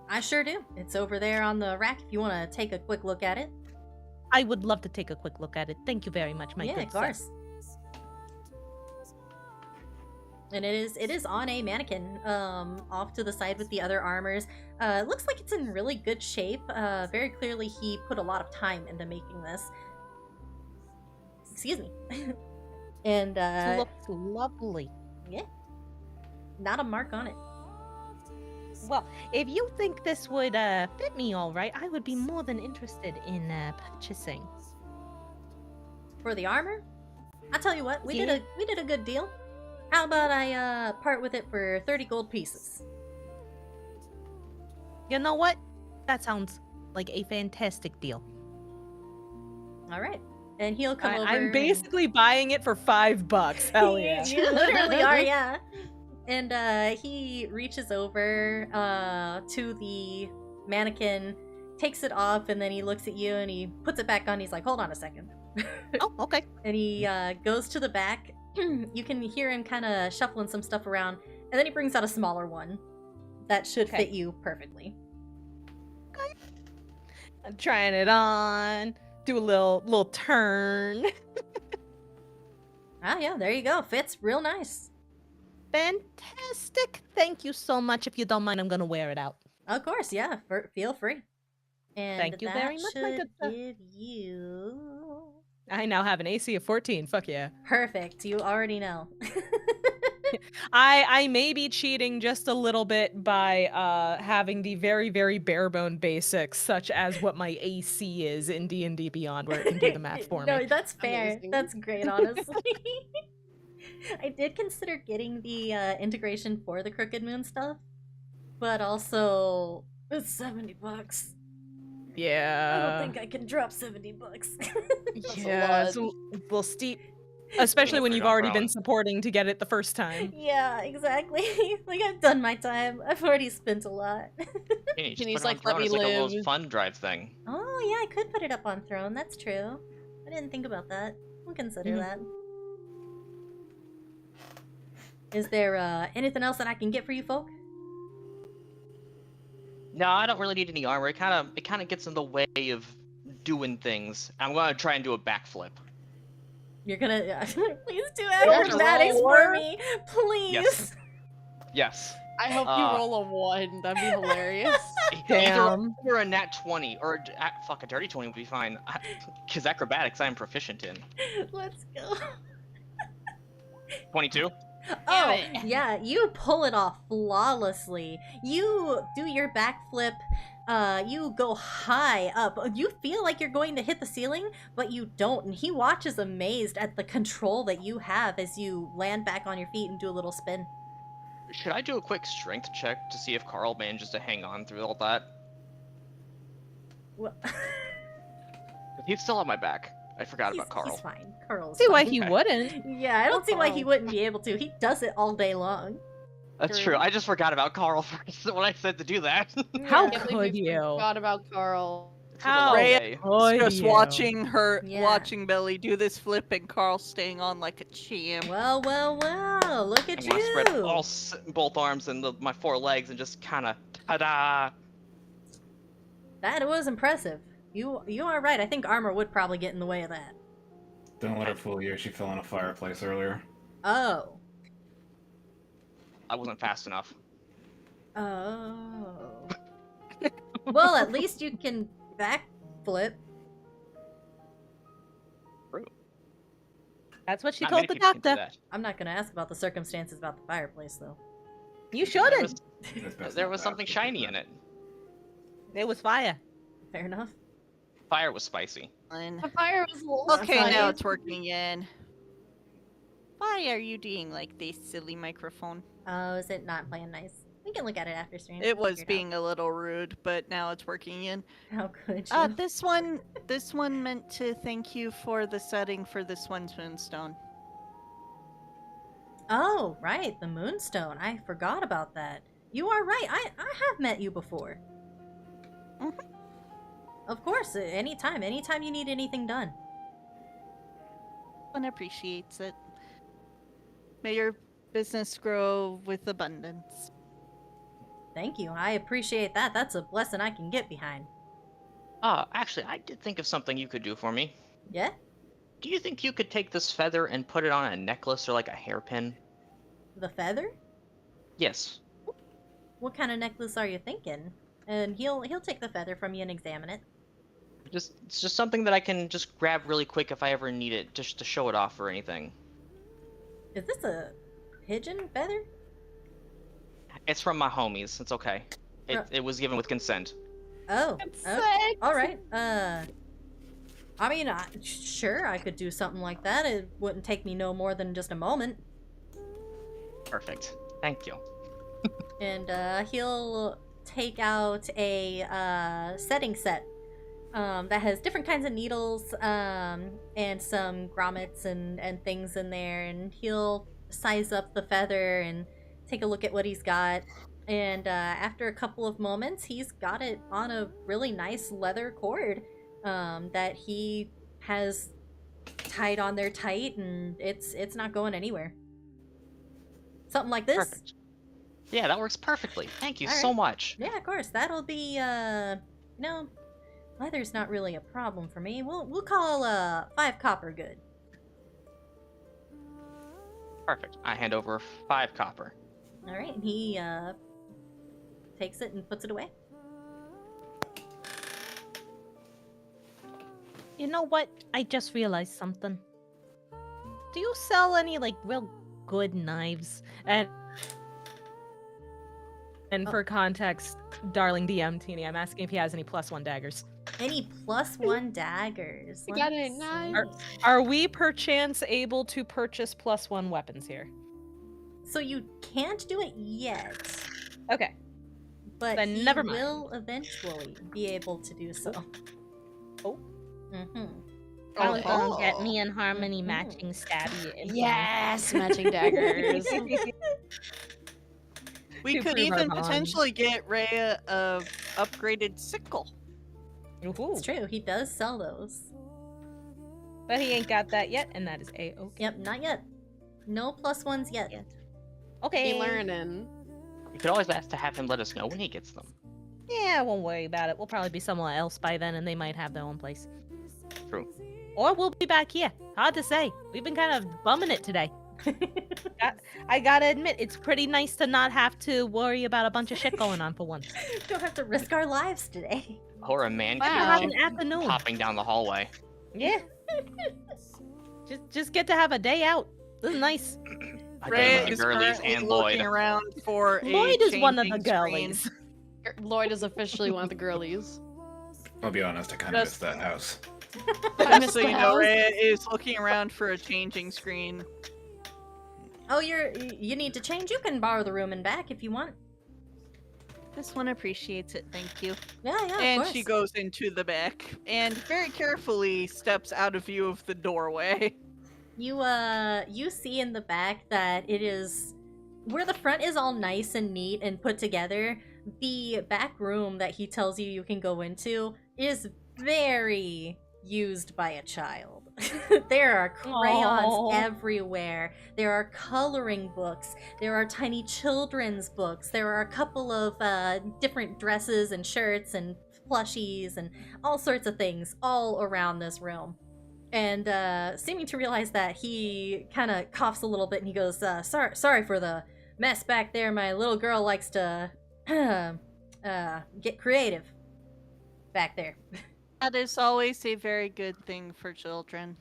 I sure do. It's over there on the rack if you want to take a quick look at it. I would love to take a quick look at it. Thank you very much, my Yeah, good of course. And it is on a mannequin, off to the side with the other armors. It looks like it's in really good shape. Very clearly he put a lot of time into making this. Excuse me. And It looks lovely. yeah, not a mark on it. Well, if you think this would fit me all right, I would be more than interested in purchasing. For the armor, I tell you what, we Yeah. did a good deal. How about I part with it for 30 gold pieces? You know what? That sounds like a fantastic deal. All right, and he'll come over. I'm and- basically buying it for $5. Hell yeah. You literally are, yeah. And he reaches over to the mannequin, takes it off, and then he looks at you and he puts it back on. He's like, hold on a second. Oh, okay. And he goes to the back. You can hear him kind of shuffling some stuff around. And then he brings out a smaller one that should Okay. fit you perfectly. I'm trying it on. Do a little turn. Ah, yeah, there you go. Fits real nice. Fantastic. Thank you so much. If you don't mind, I'm going to wear it out. Of course, yeah. Feel free. And Thank you that very much, my should good sir. give you... I now have an AC of 14. Fuck yeah. Perfect. You already know. I may be cheating just a little bit by having the very, very bare bone basics, such as what my AC is in D&D Beyond, where it can do the math for No, me. that's fair. Amazing. That's great, honestly. I did consider getting the integration for the Crooked Moon stuff, but also it's $70. I Yeah. don't think I can drop $70. That's a Yeah, it's a lot. little steep. Especially when Feel you've free, no already been problem. supporting to get it the first time. Yeah, exactly. Like, I've done my time. I've already spent a lot. Hey, just He's put it on like, Throne. let It's me like a little live. fun drive thing. Oh, yeah, I could put it up on Throne. That's true. I didn't think about that. We'll consider that. Is there anything else that I can get for you folk? No, I don't really need any armor. It kind of gets in the way of doing things. I'm gonna try and do a backflip. You're gonna please do Roll acrobatics for four? me, please. Yes. Yes. I hope you roll a 1. That'd be hilarious. Damn. Either a nat 20 or fuck, a dirty 20 would be fine. Because acrobatics I am proficient in. Let's go. 22? Oh, it. yeah, you pull it off flawlessly. You do your backflip. You go high up. You feel like you're going to hit the ceiling, but you don't. And he watches amazed at the control that you have as you land back on your feet and do a little spin. Should I do a quick strength check to see if Carl manages to hang on through all that? Well, He's still on my back. I forgot about Carl. He's fine. Carl's See why fine. he Okay. wouldn't. Yeah, I don't see why he Carl. wouldn't be able to. He does it all day long. That's true. I just forgot about Carl first when I said to do that. How Yeah. Can't believe could we you? forgot about Carl. It's been a How long Rhea- day. could Just you? watching her, Yeah. watching Belly do this flip and Carl staying on like a champ. Well, look at I'm gonna spread you. both arms and my 4 legs and just kind of ta-da. That was impressive. You are right. I think armor would probably get in the way of that. Don't let her fool you. She fell in a fireplace earlier. Oh. I wasn't fast enough. Oh. Well, at least you can backflip. That's what she Not told many the people can do doctor. that. I'm not gonna ask about the circumstances about the fireplace, though. You There shouldn't. was, It's best there not was to something ask. shiny in it. It was fire. Fair enough. Fire was spicy. The fire was a little Okay, now Fine. it's working again. Why are you doing like this, silly microphone? Oh, is it not playing nice? We can look at it after stream. It We'll was figure being a little rude, but now it's working again. out. How could you? This one meant to thank you for the setting for this one's moonstone. Oh, right, the Moonstone. I forgot about that. You are right. I have met you before. Mhm. Of course, anytime you need anything done. One appreciates it. May your business grow with abundance. Thank you. I appreciate that. That's a blessing I can get behind. Actually, I did think of something you could do for me. Yeah? Do you think you could take this feather and put it on a necklace or like a hairpin? The feather? Yes. What kind of necklace are you thinking? And he'll take the feather from you and examine it. It's just something that I can just grab really quick if I ever need it, just to show it off or anything. Is this a pigeon feather? It's from my homies. It's okay. Uh. It was given with consent. Oh. Consent. All right. I mean, sure, I could do something like that. It wouldn't take me no more than just a moment. Perfect. Thank you. And he'll take out a setting set that has different kinds of needles and some grommets and things in there. And he'll size up the feather and take a look at what he's got. And after a couple of moments, he's got it on a really nice leather cord that he has tied on there tight, and it's not going anywhere. Something like this. Perfect. Yeah, that works perfectly. Thank you All so right. much. Yeah, of course. That'll be no, leather's not really a problem for me. We'll call 5 copper good. Perfect. I hand over 5 copper. All right, and he takes it and puts it away. You know what? I just realized something. Do you sell any like real good knives? And for context, darling DM Teeny, I'm asking if he has any +1 daggers. Any +1 daggers? You got Let's any knives? see. Are we perchance able to purchase +1 weapons here? So you can't do it yet, Okay. but Then he never mind. will eventually be able to do so. Oh. Mm-hmm. I was gonna Oh. get me and Harmony Mhm. matching stabby. implements. Yes, matching daggers. We To could prove our even bond. potentially get Ray a upgraded sickle. Ooh. It's true. He does sell those. But he ain't got that yet, and that is A-okay. Yep, not yet. No +1s yet. Okay. Be learning. You could always ask to have him let us know when he gets them. Yeah, won't worry about it. We'll probably be somewhere else by then, and they might have their own place. True. Or we'll be back here. Hard to say. We've been kind of bumming it today. I gotta admit, it's pretty nice to not have to worry about a bunch of shit going on for once. Don't have to risk our lives today. Or a man Wow. Have cube an afternoon. popping down the hallway. Yeah. just get to have a day out. This is nice. I Ray got the is girlies currently and Lloyd. looking around for Lloyd a is one of the changing screen. girlies. Lloyd is officially one of the girlies. I'll be honest, I kind of Just- missed that house. I Just miss so the you know, house. Ray is looking around for a changing screen. Oh, you need to change? You can borrow the room and back if you want. This one appreciates it, thank you. Yeah, of And course. she goes into the back and very carefully steps out of view of the doorway. You see in the back that it is where the front is all nice and neat and put together. The back room that he tells you can go into is very used by a child. There are crayons Aw. everywhere. There are coloring books. There are tiny children's books. There are a couple of different dresses and shirts and plushies and all sorts of things all around this room. And seeming to realize that, he kind of coughs a little bit and he goes, sorry for the mess back there. My little girl likes to get creative back there. That is always a very good thing for children.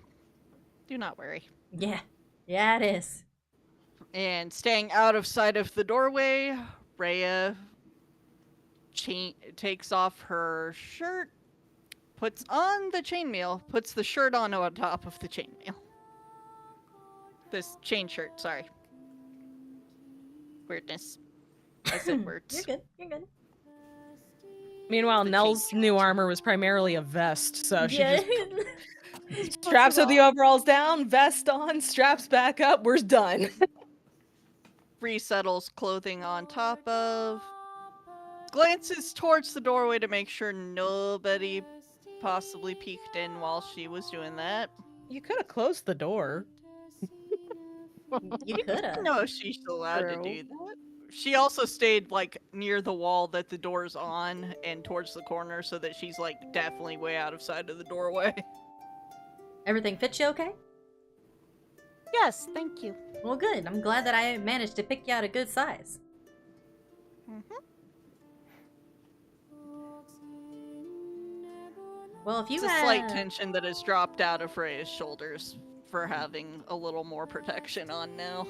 Do not worry. Yeah, it is. And staying out of sight of the doorway, Rhea takes off her shirt, puts on the chainmail, puts the shirt on top of the chainmail. This chain shirt, sorry. Weirdness. I said words. You're good. Meanwhile, The Nell's chain new armor was primarily a vest, so she Yeah. just straps with the overalls down, vest on, straps back up, we're done. Resettles clothing on top of. Glances towards the doorway to make sure nobody possibly peeked in while she was doing that. You could have closed the door. You coulda. No, she's allowed to True. do that. She also stayed like near the wall that the door's on and towards the corner so that she's like definitely way out of sight of the doorway. Everything fits you okay? Yes, thank you. Well, good. I'm glad that I managed to pick you out a good size. Well, if you It's a had... slight tension that has dropped out of Rhea's shoulders for having a little more protection on now.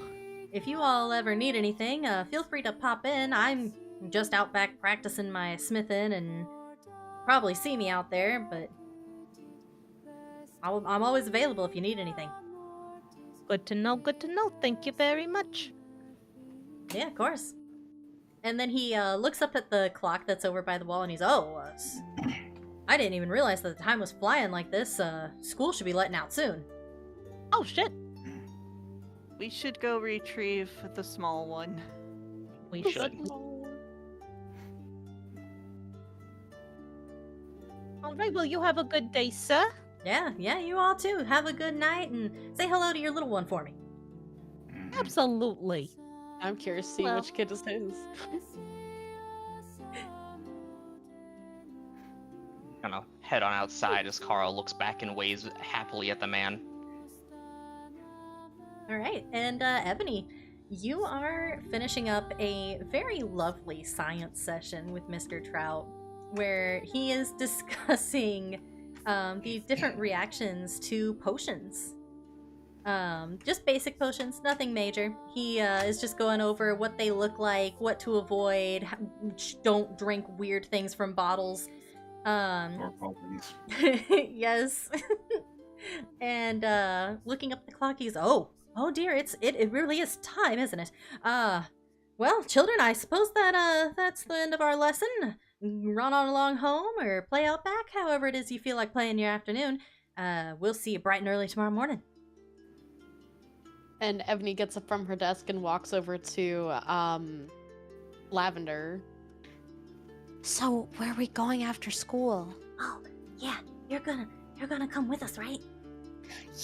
If you all ever need anything, feel free to pop in. I'm just out back practicing my smithing and probably see me out there, but I'm always available if you need anything. Good to know, good to know. Thank you very much. Yeah, of course. And then he looks up at the clock that's over by the wall and he's, I didn't even realize that the time was flying like this. School should be letting out soon. Oh, shit. We should go retrieve the small one. We should. All right, well, you have a good day, sir. Yeah, you all too. Have a good night and say hello to your little one for me. Absolutely. I'm curious to see Well. which kid is his. Kind of head on outside as Carl looks back and waves happily at the man. All right, and Ebony, you are finishing up a very lovely science session with Mr. Trout, where he is discussing the different reactions to potions. Just basic potions, nothing major. He is just going over what they look like, what to avoid, don't drink weird things from bottles. Or properties. Yes. And looking up the clock, he's oh dear, it really is time, isn't it? Well, children, I suppose that that's the end of our lesson. Run on along home or play out back, however it is you feel like playing your afternoon. We'll see you bright and early tomorrow morning. And Ebony gets up from her desk and walks over to Lavender. So, where are we going after school? Oh, yeah, you're gonna come with us, right?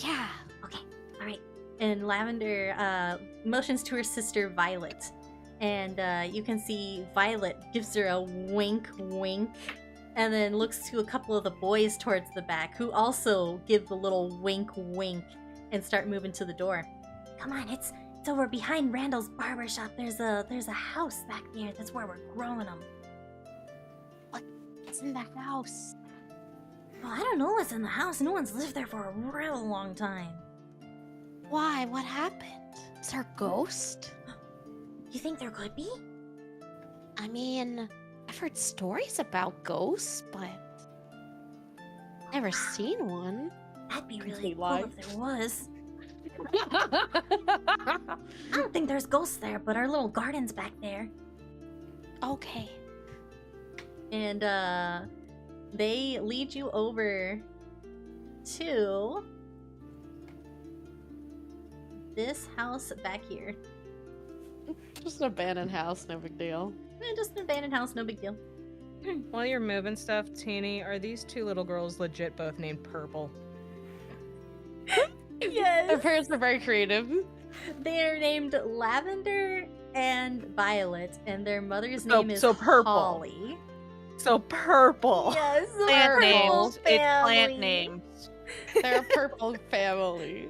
Yeah. Okay, all right. And Lavender motions to her sister Violet, and you can see Violet gives her a wink, and then looks to a couple of the boys towards the back, who also give the little wink, and start moving to the door. Come on, it's over behind Randall's barber shop. There's a house back there. That's where we're growing them. What's in the house? Well, I don't know what's in the house. No one's lived there for a real long time. Why? What happened? Is there a ghost? You think there could be? I mean, I've heard stories about ghosts, but never seen one. That'd be really Complete cool lie. if there was. I don't think there's ghosts there, but our little garden's back there. Okay. And they lead you over to this house back here. Just an abandoned house, no big deal. Just an abandoned house, no big deal. While you're moving stuff, Teeny, are these two little girls legit both named Purple? Their Yes. parents are very creative. They're named Lavender and Violet, and their mother's So- name is so Purple. Holly. So purple. Yes, the Plant purple names. It's plant family. names. They're a purple family.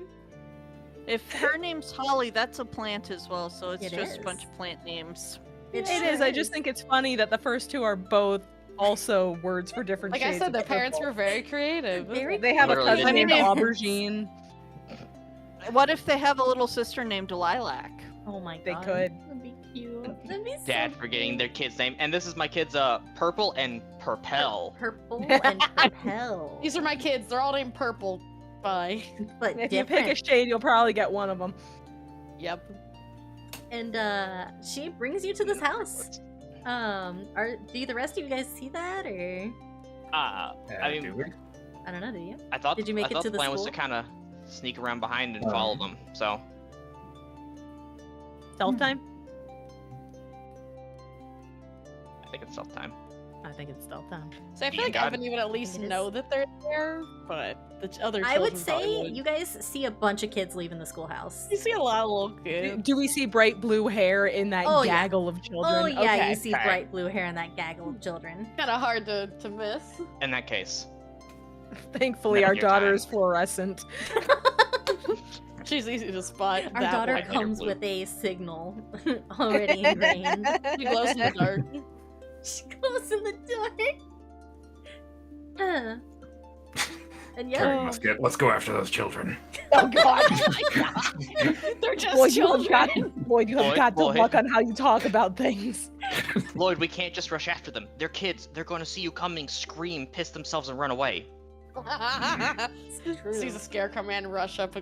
If her name's Holly, that's a plant as well, so it's It just is. a bunch of plant names. It It sure is. I just think it's funny that the first two are both also words for different Like shades I said, of their parents purple. were very creative. Very They have a Literally cousin didn't named even- Aubergine. What if they have a little sister named Lilac? Oh my They god. could. That'd be cute. That'd be so Dad forgetting their kid's name, and this is my kid's Purple and Purpell. Purple and Purpell. These are my kids. They're all named Purple. Bye. but If you different. pick a shade, you'll probably get one of them. Yep. And she brings you to this house. Do the rest of you guys see that, or I mean, do we? I don't know, do you? I thought Did you make I it thought to the the plan was school? to kind of sneak around behind and follow them. So Stealth time? I think it's stealth time. I think it's stealth time. So I feel Yeah, like God. Evan even at least It is. know that they're there, but the other I would children probably say wouldn't. you guys see a bunch of kids leaving the schoolhouse. You see a lot of little kids. Do we see bright blue hair in that Oh, yeah. gaggle of children? Oh yeah, Okay. you see Okay. bright blue hair in that gaggle of children. Kind of hard to miss. In that case, Thankfully, Never our your daughter time. is fluorescent. She's easy to spot. Our that daughter one. comes with a signal already ingrained. She glows in the dark. She glows in the dark. And yeah, Carry musket. Let's go after those children. Oh God! They're just Boy, you have children. got, Lloyd, you have Lloyd, got to Lloyd. look on how you talk about things. Lloyd, we can't just rush after them. They're kids. They're going to see you coming, scream, piss themselves, and run away. it's true. Sees a scarecrow man rush up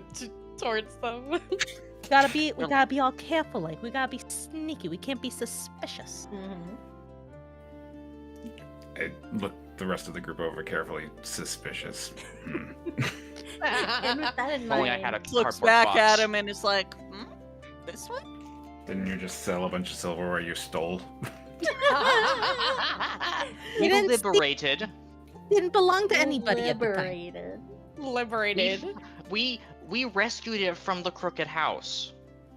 towards them. We gotta be all careful. Like we gotta be sneaky. We can't be suspicious. Mhm. I look the rest of the group over carefully. Suspicious. And with that in If only I mind, had a Looks cardboard back box. at him and is like, this one? Didn't you just sell a bunch of silverware you stole? We didn't Liberated. Didn't belong to anybody at the time. liberated. Liberated. We rescued it from the crooked house.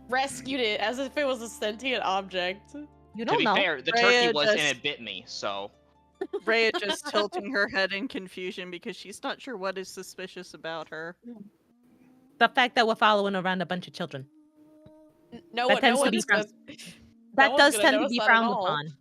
Rescued it as if it was a sentient object. You To don't be know. fair, the Freya turkey was and just- it bit me, so Rhea just tilting her head in confusion because she's not sure what is suspicious about her. The fact that we're following around a bunch of children. No That one, tends no to be one's frowned- gonna- That one's does gonna tend to notice be that at frowned all. upon.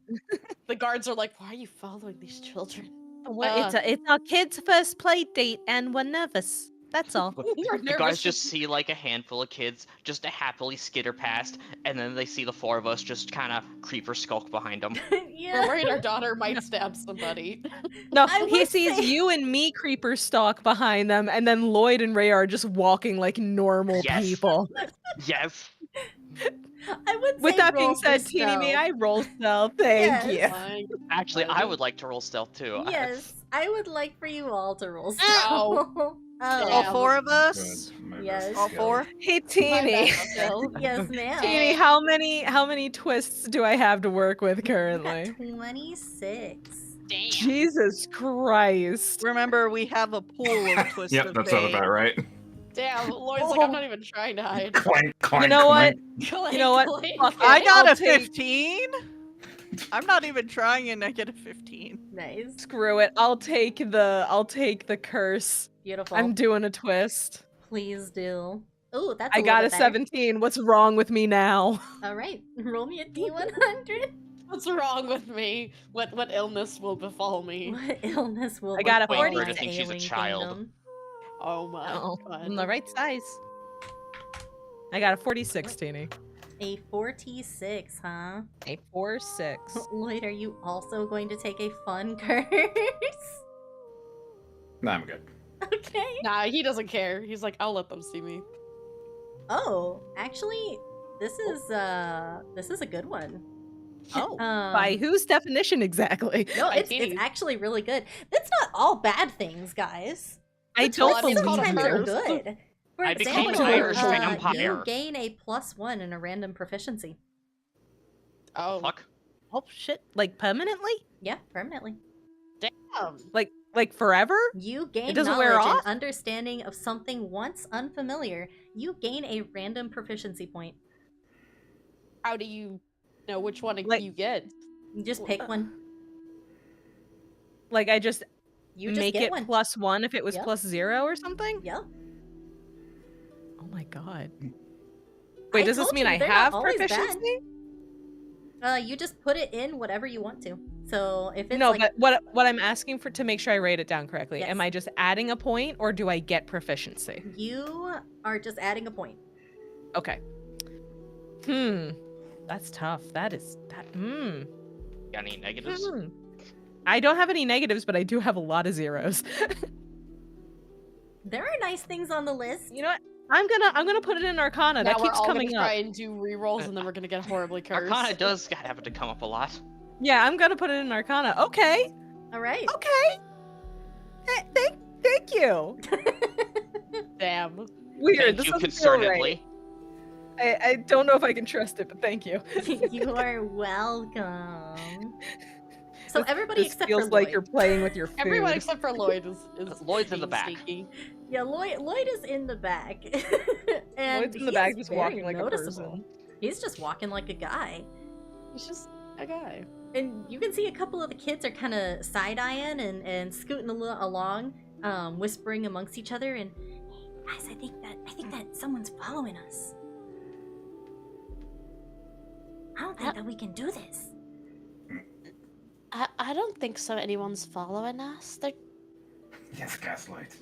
The guards are like, "Why are you following these children?" It's our kid's first play date, and we're nervous. That's all. You're the guys nervous. just see like a handful of kids just to happily skitter past, and then they see the four of us just kind of creeper skulk behind them. We're Yeah. worried our daughter might stab somebody. No, I he would sees say- you and me creeper stalk behind them, and then Lloyd and Ray are just walking like normal Yes. people. Yes. I would With say that being roll for said, Teeny, may I stealth. roll stealth? Thank Yes. you. Actually, I would like to roll stealth too. Yes, I would like for you all to roll Ow. stealth. All Yeah. four of us? Good. My Yes. best All skill. four? Hey, My Teeny. bad, Phil. Yes, ma'am. Teeny, how many twists do I have to work with currently? 26. Damn. Jesus Christ. Remember, we have a pool of twists Yep, of that fate. sounds about right. Damn. Lloyd's like, I'm not even trying to hide. Clank, clank, You know what? clank. You know what? Clank, Fuck clank. I got I'll a take- 15. I'm not even trying and I get a 15. Nice. Screw it. I'll take the curse. Beautiful. I'm doing a twist. Please do. Oh, that's I a got a little bit better. 17. What's wrong with me now? All right, roll me a d100. What's wrong with me? What illness will befall me? What illness will I got a befall 40. my I think she's a ailing child. kingdom? Oh my Oh, god. I'm the right size. I got a 46, Teeny. A 46, huh? A 4-6. Lloyd, are you also going to take a fun curse? No, I'm good. Okay. Nah, he doesn't care. He's like, I'll let them see me. Oh, actually, this is a good one. Oh. By whose definition exactly? No, By it's Teeny. actually really good. That's not all bad things, guys. I The don't Well, twists it's called a believe sometimes are curse. good. For I became example, an Irish vampire. you gain a +1 in a random proficiency. Oh. Fuck. Oh shit! Like permanently? Yeah, permanently. Damn. Like forever? You gain doesn't knowledge wear and off? understanding of something once unfamiliar. You gain a random proficiency point. How do you know which one Like- you get? You just pick one. Like I just You just make get it one. +1 if it was Yep. +0 or something? Yep. Oh my god. Wait, I does this told mean you, I they're not have always bad. proficiency? You just put it in whatever you want to. So if it's No, like but what I'm asking for to make sure I write it down correctly, Yes. am I just adding a point or do I get proficiency? you are just adding a point. Okay. That's tough. That. Got any negatives? I don't have any negatives, but I do have a lot of zeros. There are nice things on the list. You know what? I'm gonna put it in Arcana. Now That we're keeps all coming gonna up. try and do rerolls, and then we're gonna get horribly cursed. Arcana does happen to come up a lot. Yeah, I'm gonna put it in Arcana. Okay. All right. Okay. Thank you. Damn. Weird. Thank This you doesn't feel right. concernedly. I don't know if I can trust it, but thank you. You are welcome. So everybody This except feels for like Lloyd. you're playing with your food. Everyone except for Lloyd is Lloyd's in the being back. sneaky. Yeah, Lloyd is in the back. And Lloyd's in the he's back just very walking like a noticeable. person. He's just walking like a guy. He's just a guy. And you can see a couple of the kids are kind of side-eyeing and scooting along, whispering amongst each other. And hey, guys, I think that someone's following us. I don't think that we can do this. I don't think so. Anyone's following us. They're Yes, gaslight.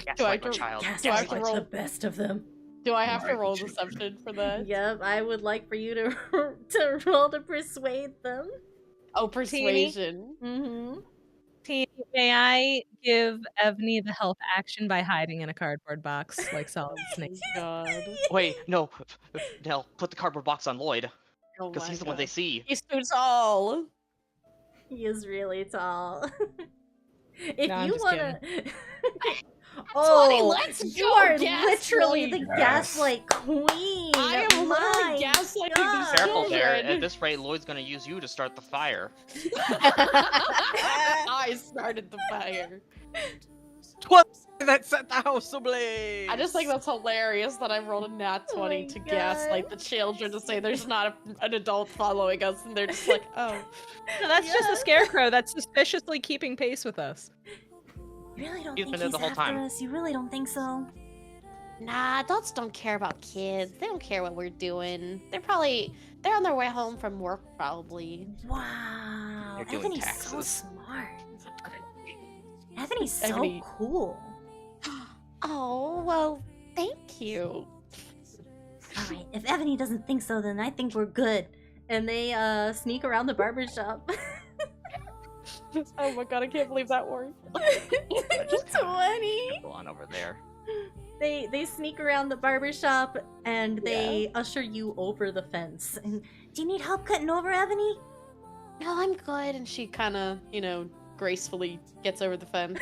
Gaslight my child. Yes, Do I I have to like roll? the best of them. Do I have to Alright, roll children. deception for that? Yep, I would like for you to to roll to persuade them. Oh, persuasion. Mm-hmm. Teeny, may I give Evney the health action by hiding in a cardboard box like Solid Snake? God. Wait, no. Nell, put the cardboard box on Lloyd. Oh Because my he's the one God. they see. He's too tall. He is really tall. If No, I'm you just wanna, let's you go, are Gaslight. literally the Yes. gaslight queen. I am My literally gaslighting God. these Careful there. children. At this rate, Lloyd's gonna use you to start the fire. I started the fire. That set the house ablaze. I just think that's hilarious that I rolled a nat Oh 20 my to God. gaslight the children to say there's not an adult following us, and they're just like, oh. No, that's just a scarecrow that's suspiciously keeping pace with us. You really don't He's think been there he's the whole after time. us? You really don't think so? nah. Adults don't care about kids. They don't care what we're doing. They're on their way home from work, probably. Wow, You're doing Ebony's so taxes. smart. Ebony's so Ebony- cool. Oh well, thank you. All right, if Ebony doesn't think so, then I think we're good. And they sneak around the barber shop. Oh my god, I can't believe that worked. 20. Go on over there. They sneak around the barber shop and they usher you over the fence. And do you need help cutting over, Ebony? No, I'm good. And she kind of, gracefully gets over the fence.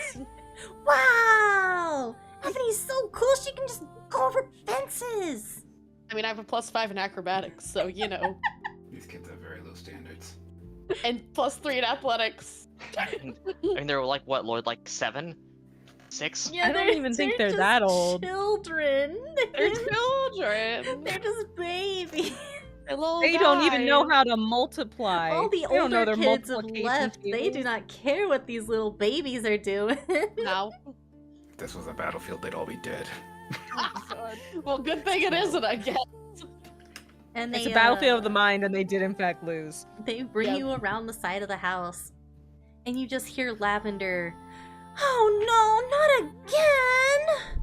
Wow! Ebony's so cool. She can just go over fences. I mean, I have a +5 in acrobatics, so, These kids have very low standards. and +3 in athletics. And they're like, what, Lloyd, like 7? 6? Yeah, I don't they're- even think they're they're just that old. Children. They're children. They're just babies. They're little They don't even know guys. how to multiply. All the They don't know older their kids have multiplication left. They do tables. not care what these little babies are doing. No. If this was a battlefield, they'd all be dead. Well, good thing it isn't, I guess. And they, It's a battlefield of the mind, and they did in fact lose. They bring Yep. you around the side of the house, and you just hear Lavender, "Oh no, not again!"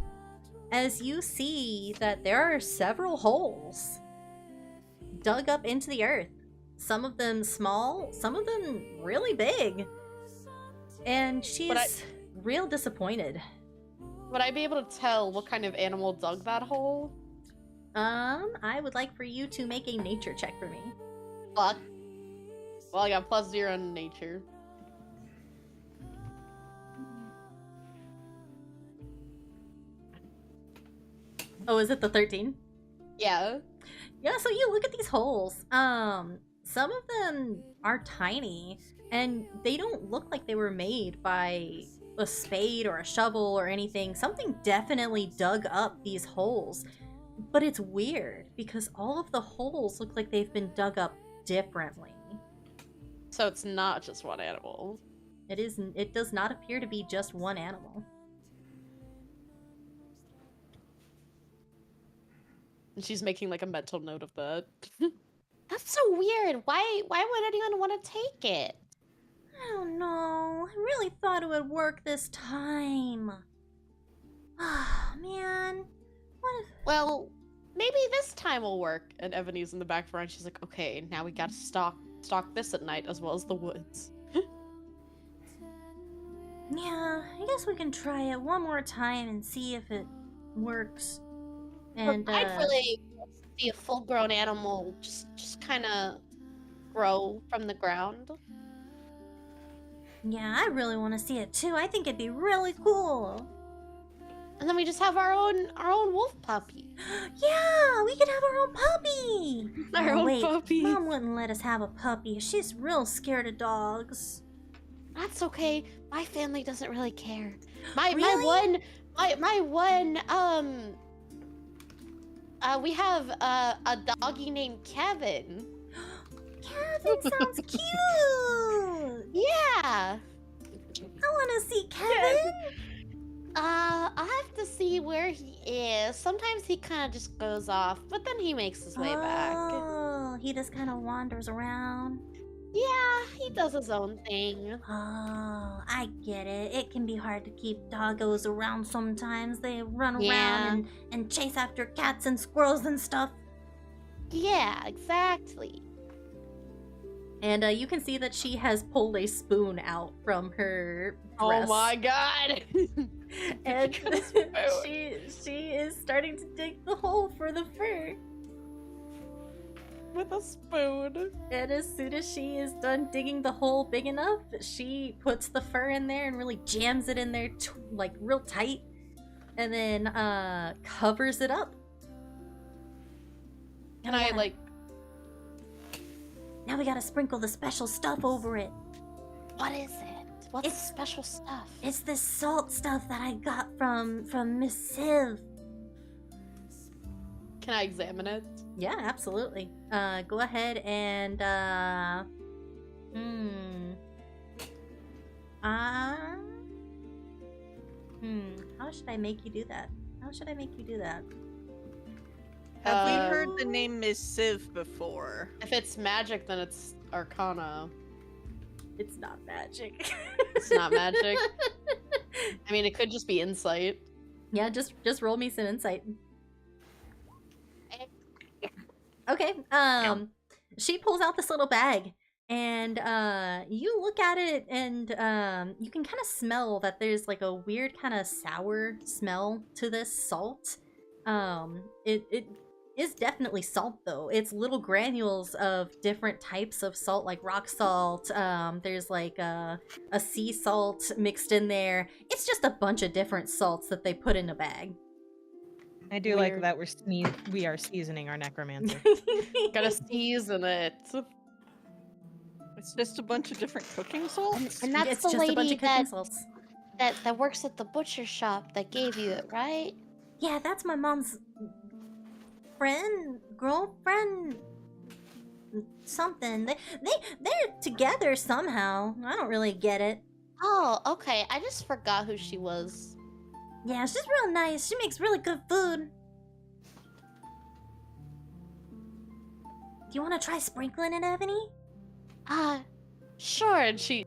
As you see that there are several holes dug up into the earth. Some of them small, some of them really big. And she's real disappointed. Would I be able to tell what kind of animal dug that hole? I would like for you to make a nature check for me. Fuck. Well, I got +0 in nature. Oh, is it the 13? Yeah. Yeah, so you look at these holes. Some of them are tiny, and they don't look like they were made by a spade or a shovel or anything. Something definitely dug up these holes. But it's weird, because all of the holes look like they've been dug up differently. So it's not just one animal. It does not appear to be just one animal. And she's making like a mental note of that. That's so weird. Why would anyone want to take it? I don't know. I really thought it would work this time. Ah, man. What if... Well, maybe this time will work. And Ebony's in the background. She's like, okay, now we gotta stalk this at night as well as the woods. Yeah, I guess we can try it one more time and see if it works. And I'd really see a full-grown animal just kind of grow from the ground. yeah, I really want to see it too. I think it'd be really cool. And then we just have our own wolf puppy. Yeah, we could have our own puppy. Our Oh, own wait, puppy. Mom wouldn't let us have a puppy. She's real scared of dogs. That's okay. My family doesn't really care. My Really? one we have a doggy named Kevin. Kevin sounds cute. Yeah. I want to see Kevin. I have to see where he is. Sometimes he kind of just goes off, but then he makes his way back. Oh, he just kind of wanders around. Yeah, he does his own thing. Oh, I get it. It can be hard to keep doggos around sometimes. They run Yeah. around and chase after cats and squirrels and stuff. Yeah, exactly. And you can see that she has pulled a spoon out from her dress. Oh my god! And Got a spoon. she is starting to dig the hole for the fur. With a spoon. And as soon as she is done digging the hole big enough, she puts the fur in there and really jams it in there like real tight, and then covers it up. Can I like... Now we gotta sprinkle the special stuff over it. What is it? What's It's- special stuff? It's this salt stuff that I got from Miss Civ. Can I examine it? Yeah, absolutely. Go ahead and how should I make you do that? How should I make you do that? Have we Uh, heard the name Miss Civ before? If it's magic, then it's Arcana. It's not magic. It's not magic. I mean, it could just be insight. Yeah, just roll me some insight. Okay. She pulls out this little bag, and you look at it, and you can kind of smell that there's like a weird kind of sour smell to this salt. It is definitely salt though. It's little granules of different types of salt, like rock salt. There's like a sea salt mixed in there. It's just a bunch of different salts that they put in a bag. I do like Weird. that we are seasoning our necromancer. Gotta season it. It's just a bunch of different cooking salts? And that's It's the just a bunch lady of cooking that, salts. that works at the butcher shop that gave you it, right? Yeah, that's my mom's girlfriend, something. They're together somehow. I don't really get it. Oh, okay. I just forgot who she was. Yeah, she's real nice. She makes really good food. Do you want to try sprinkling it, Ebony? Sure. And she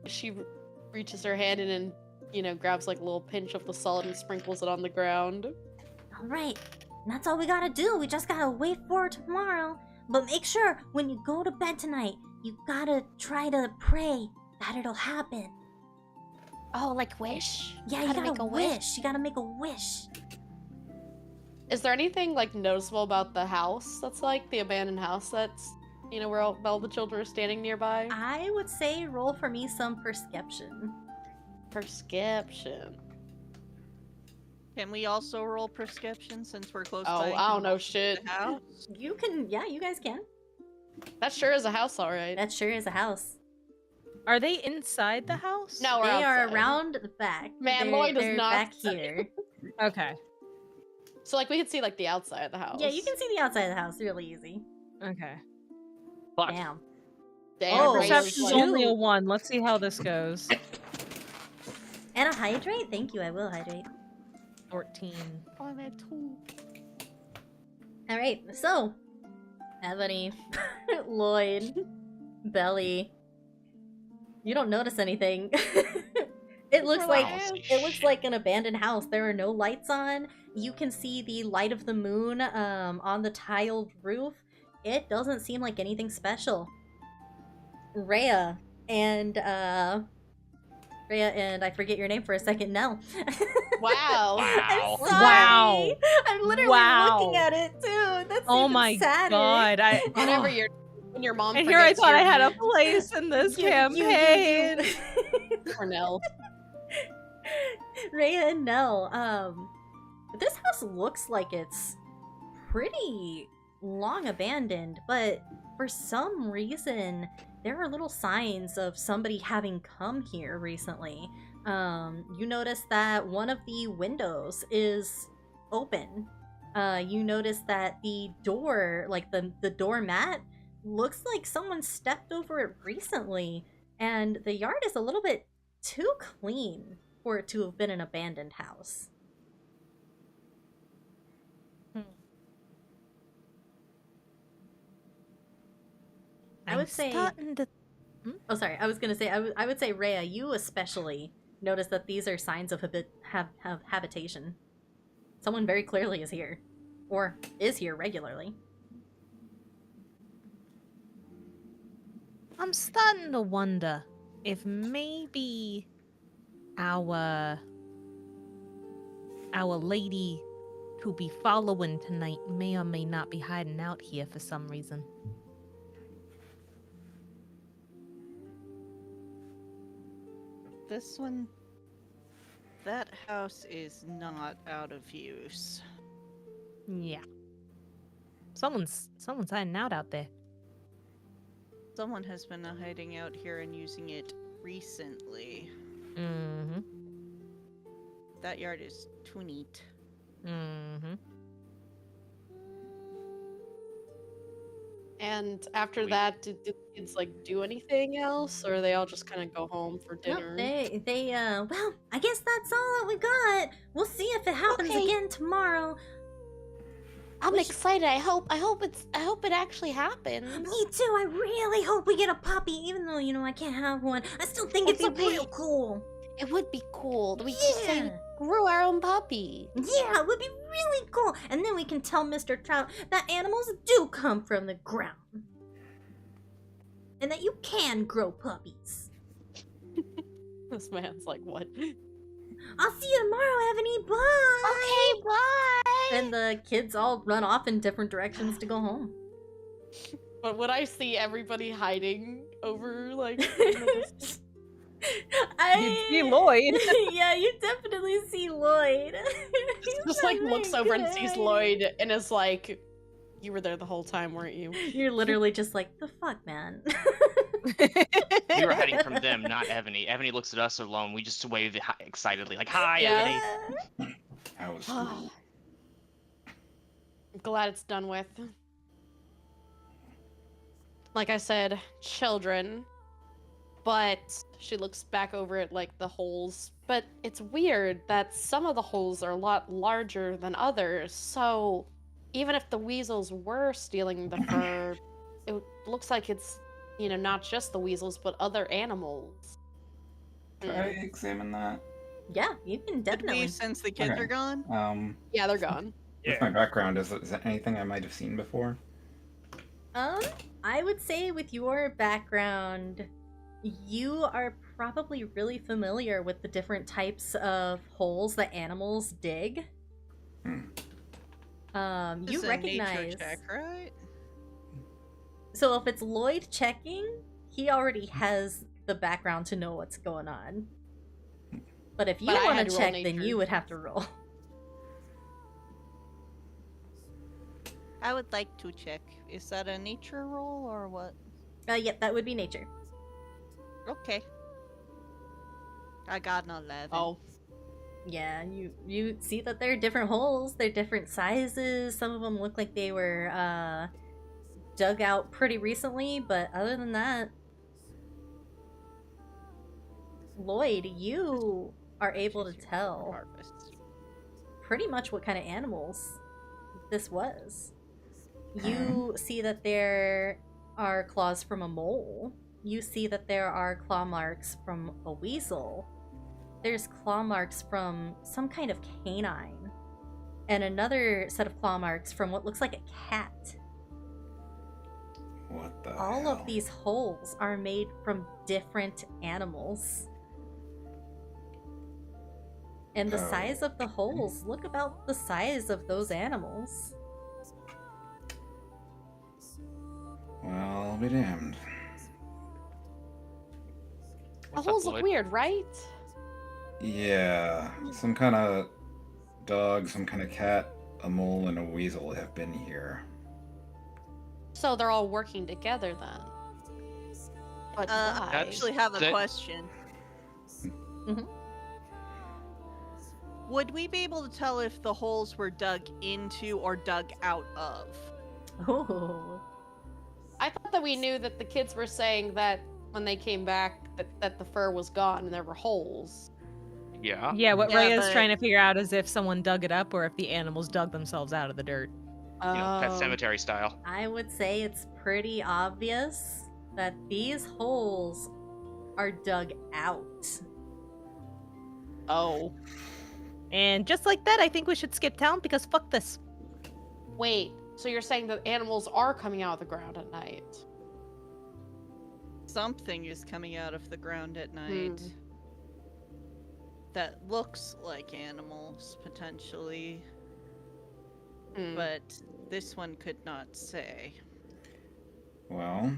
reaches her hand in and, you know, grabs like a little pinch of the salt and sprinkles it on the ground. All right. And that's all we gotta do. We just gotta wait for tomorrow. But make sure when you go to bed tonight, you gotta try to pray that it'll happen. Oh, like wish? Yeah, you Gotta gotta make a wish. You gotta make a wish. Is there anything like noticeable about the house that's like the abandoned house that's, you know, where all the children are standing nearby? I would say roll for me some perception. Perception. Can we also roll perception since we're close Oh, by? I don't know shit. The house? You can, yeah, you guys can. That sure is a house, alright. That sure is a house. Are they inside the house? No, we're They are outside. around the back. Man, they're, Lloyd is they're not back outside. here. Okay. So like we could see like the outside of the house. Yeah, you can see the outside of the house really easy. Okay. Fuck. Damn. Damn, Oh, Ray's Perception's shoot. only a 1. Let's see how this goes. And a hydrate? Thank you, I will hydrate. 14. I'm at 2. Alright, so Ebony, Lloyd, Belly. You don't notice anything. It looks like an abandoned house. There are no lights on. You can see the light of the moon on the tiled roof. It doesn't seem like anything special. Rhea and I forget your name for a second, Nell. Wow. Wow. I'm sorry. Wow. I'm literally Wow. looking at it too. That's Oh even my sadder. god. Whenever when your mom And here I forgets thought I your had a name, place in this You- campaign. Cornell. Rhea and Nell. This house looks like it's pretty long abandoned, but for some reason there are little signs of somebody having come here recently. You notice that one of the windows is open. You notice that the door, like the doormat, looks like someone stepped over it recently, and the yard is a little bit too clean for it to have been an abandoned house. I would say. Oh, sorry. I was gonna say. I would say, Rhea, you especially notice that these are signs of habitation. Someone very clearly is here, or is here regularly. I'm starting to wonder if maybe our lady to be following tonight may or may not be hiding out here for some reason. This one, that house is not out of use. Yeah. Someone's hiding out there. Someone has been hiding out here and using it recently. Mm-hmm. That yard is too neat. Mm-hmm. And after that, did the kids like do anything else, or they all just kind of go home for dinner? Nope, well, I guess that's all that we got. We'll see if it happens Okay. again tomorrow. I'm excited. I hope it actually happens. Me too. I really hope we get a puppy, even though, I can't have one. I still think it'd It's be okay. real cool. It would be cool. We just say we Yeah. grew our own puppy. Yeah, it would be really cool. And then we can tell Mr. Trout that animals do come from the ground. And that you can grow puppies. This man's like, what? I'll see you tomorrow, Ebony. Bye! Okay, bye. And the kids all run off in different directions to go home. But would I see everybody hiding over like? in the distance? You see Lloyd. Yeah, you definitely see Lloyd. Just like looks over and sees Lloyd and is like, "You were there the whole time, weren't you?" You're literally just like, the fuck, man. We were hiding from them, not Ebony. Ebony looks at us alone. We just wave excitedly, like, "Hi, Yeah. Ebony." That was cool. I'm glad it's done with. Like I said, children. But she looks back over at like the holes. But it's weird that some of the holes are a lot larger than others. So even if the weasels were stealing the fur, it looks like it's, not just the weasels, but other animals. Could I examine that? Yeah, you can Did definitely. we, since the kids Okay. are gone? Yeah, they're gone. With my background, is that anything I might have seen before? I would say with your background, you are probably really familiar with the different types of holes that animals dig. Hmm. This You is a recognize. nature check, right? So if it's Lloyd checking, he already has the background to know what's going on. But if you But I want had to to roll check, then nature. you would have to roll. I would like to check. Is that a nature roll or what? Yep, that would be nature. Okay. I got an 11. Oh. Yeah, you see that there are different holes. They're different sizes. Some of them look like they were dug out pretty recently, but other than that, Lloyd, you are able to tell Harvest. pretty much what kind of animals this was. You see that there are claws from a mole. You see that there are claw marks from a weasel. There's claw marks from some kind of canine. And another set of claw marks from what looks like a cat. What the All hell? of these holes are made from different animals. And the size of the holes look about the size of those animals. Well, I'll be damned. The What's up, holes look Lloyd? weird, right? Yeah, some kind of dog, some kind of cat, a mole, and a weasel have been here. So they're all working together then. But why? I actually have a That- question. Mhm. Would we be able to tell if the holes were dug into or dug out of? Oh. I thought that we knew that the kids were saying that when they came back that the fur was gone and there were holes. Yeah. Yeah, what Yeah, Ray is but- trying to figure out is if someone dug it up or if the animals dug themselves out of the dirt. You know, Pet Oh. Cemetery style. I would say it's pretty obvious that these holes are dug out. Oh. And just like that, I think we should skip town because fuck this. Wait, so you're saying that animals are coming out of the ground at night? Something is coming out of the ground at night that looks like animals, potentially, but this one could not say. Well,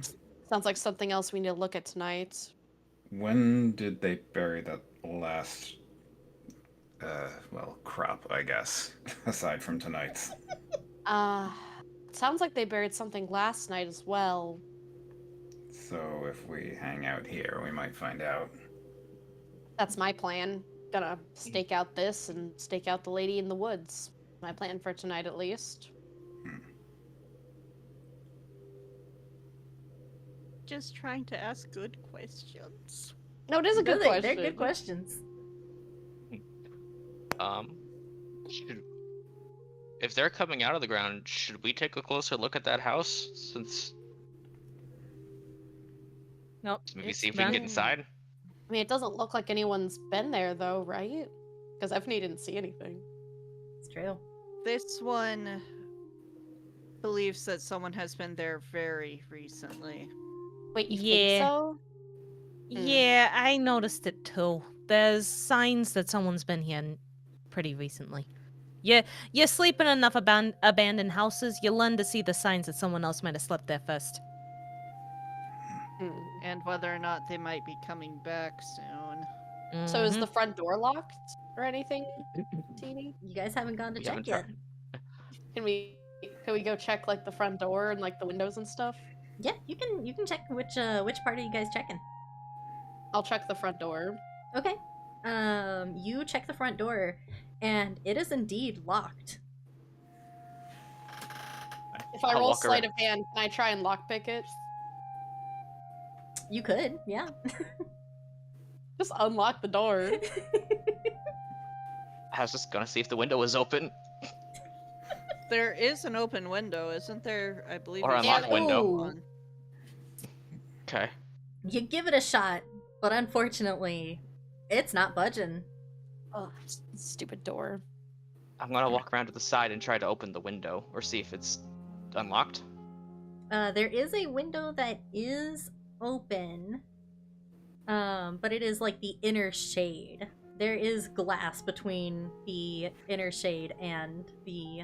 Sounds like something else we need to look at tonight. when did they bury that last, crop, I guess, aside from tonight's? Sounds like they buried something last night as well. So if we hang out here, we might find out. That's my plan. Gonna stake out this and stake out the lady in the woods. My plan for tonight, at least. Just trying to ask good questions. No, it is a good Really, question. they're good questions. If they're coming out of the ground, should we take a closer look at that house? Since Nope. maybe it's see if we can get done. inside. I mean, it doesn't look like anyone's been there, though, right? Because Evany didn't see anything. It's true. This one believes that someone has been there very recently. Wait, you Yeah. think so? Yeah, I noticed it too. There's signs that someone's been here pretty recently. You sleep in enough abandoned houses, you learn to see the signs that someone else might have slept there first. And whether or not they might be coming back soon. So is Mhm. the front door locked or anything, Teeny? You guys haven't gone to We check haven't yet. Can we go check like the front door and like the windows and stuff? Yeah, you can check which part are you guys checking? I'll check the front door. Okay. You check the front door, and it is indeed locked. If I I'll roll walk sleight around. of hand, can I try and lockpick it? You could, yeah. Just unlock the door. I was just gonna see if the window was open. There is an open window, isn't there? I believe. Or there's unlocked an window. open Ooh. one. Okay. You give it a shot, but unfortunately, it's not budging. Oh, stupid door. I'm gonna walk around to the side and try to open the window or see if it's unlocked. There is a window that is open, but it is like the inner shade. There is glass between the inner shade and the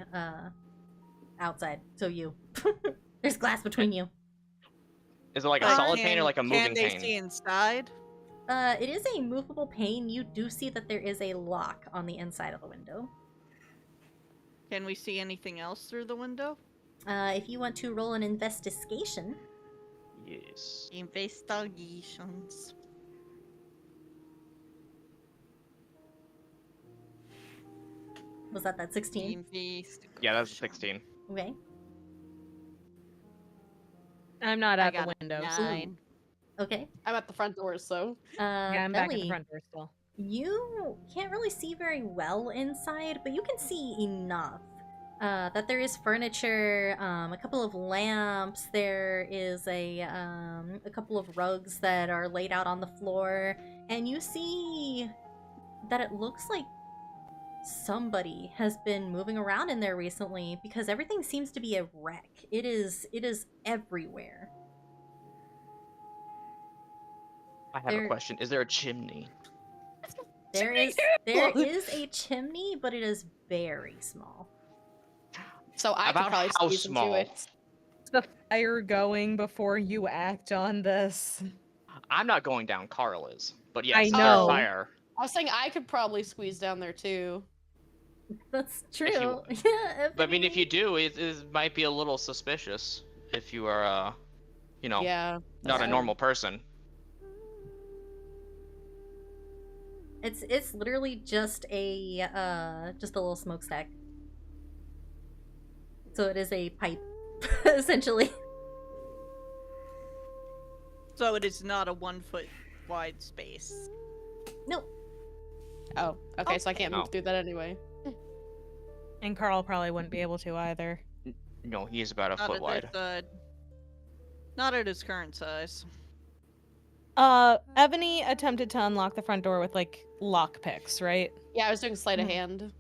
outside. So there's glass between you. Is it like a But solid pane or like a Can moving they pane? see inside? It is a movable pane. You do see that there is a lock on the inside of the window. Can we see anything else through the window? If you want to roll an investigation, Yes. Investigations. was that 16? Yeah, that's a 16. Okay. I'm not I at the got a window. 9. Okay. I'm at the front door, so. Yeah, I'm back at the Belly, front door still. you can't really see very well inside, but you can see enough. That there is furniture, a couple of lamps. There is a couple of rugs that are laid out on the floor, and you see that it looks like somebody has been moving around in there recently because everything seems to be a wreck. It is everywhere. I have a question. Is there a chimney? There is a chimney, but it is very small. So I could About probably how squeeze small? into it. Is the fire going before you act on this? I'm not going down. Carl is. But I yes, know. fire. I was saying I could probably squeeze down there too. That's you- true. Yeah, But I mean, if you do, it might be a little suspicious if you are, Yeah. not a Yeah. normal person. it's literally just a little smokestack. So it is a pipe, essentially. So it is not a 1 foot wide space. Nope. Oh, okay, so I can't move Oh. through that anyway. And Carl probably wouldn't be able to either. No, he is about a Not foot at wide. not at his current size. Ebony attempted to unlock the front door with like lock picks, right? Yeah, I was doing sleight of hand.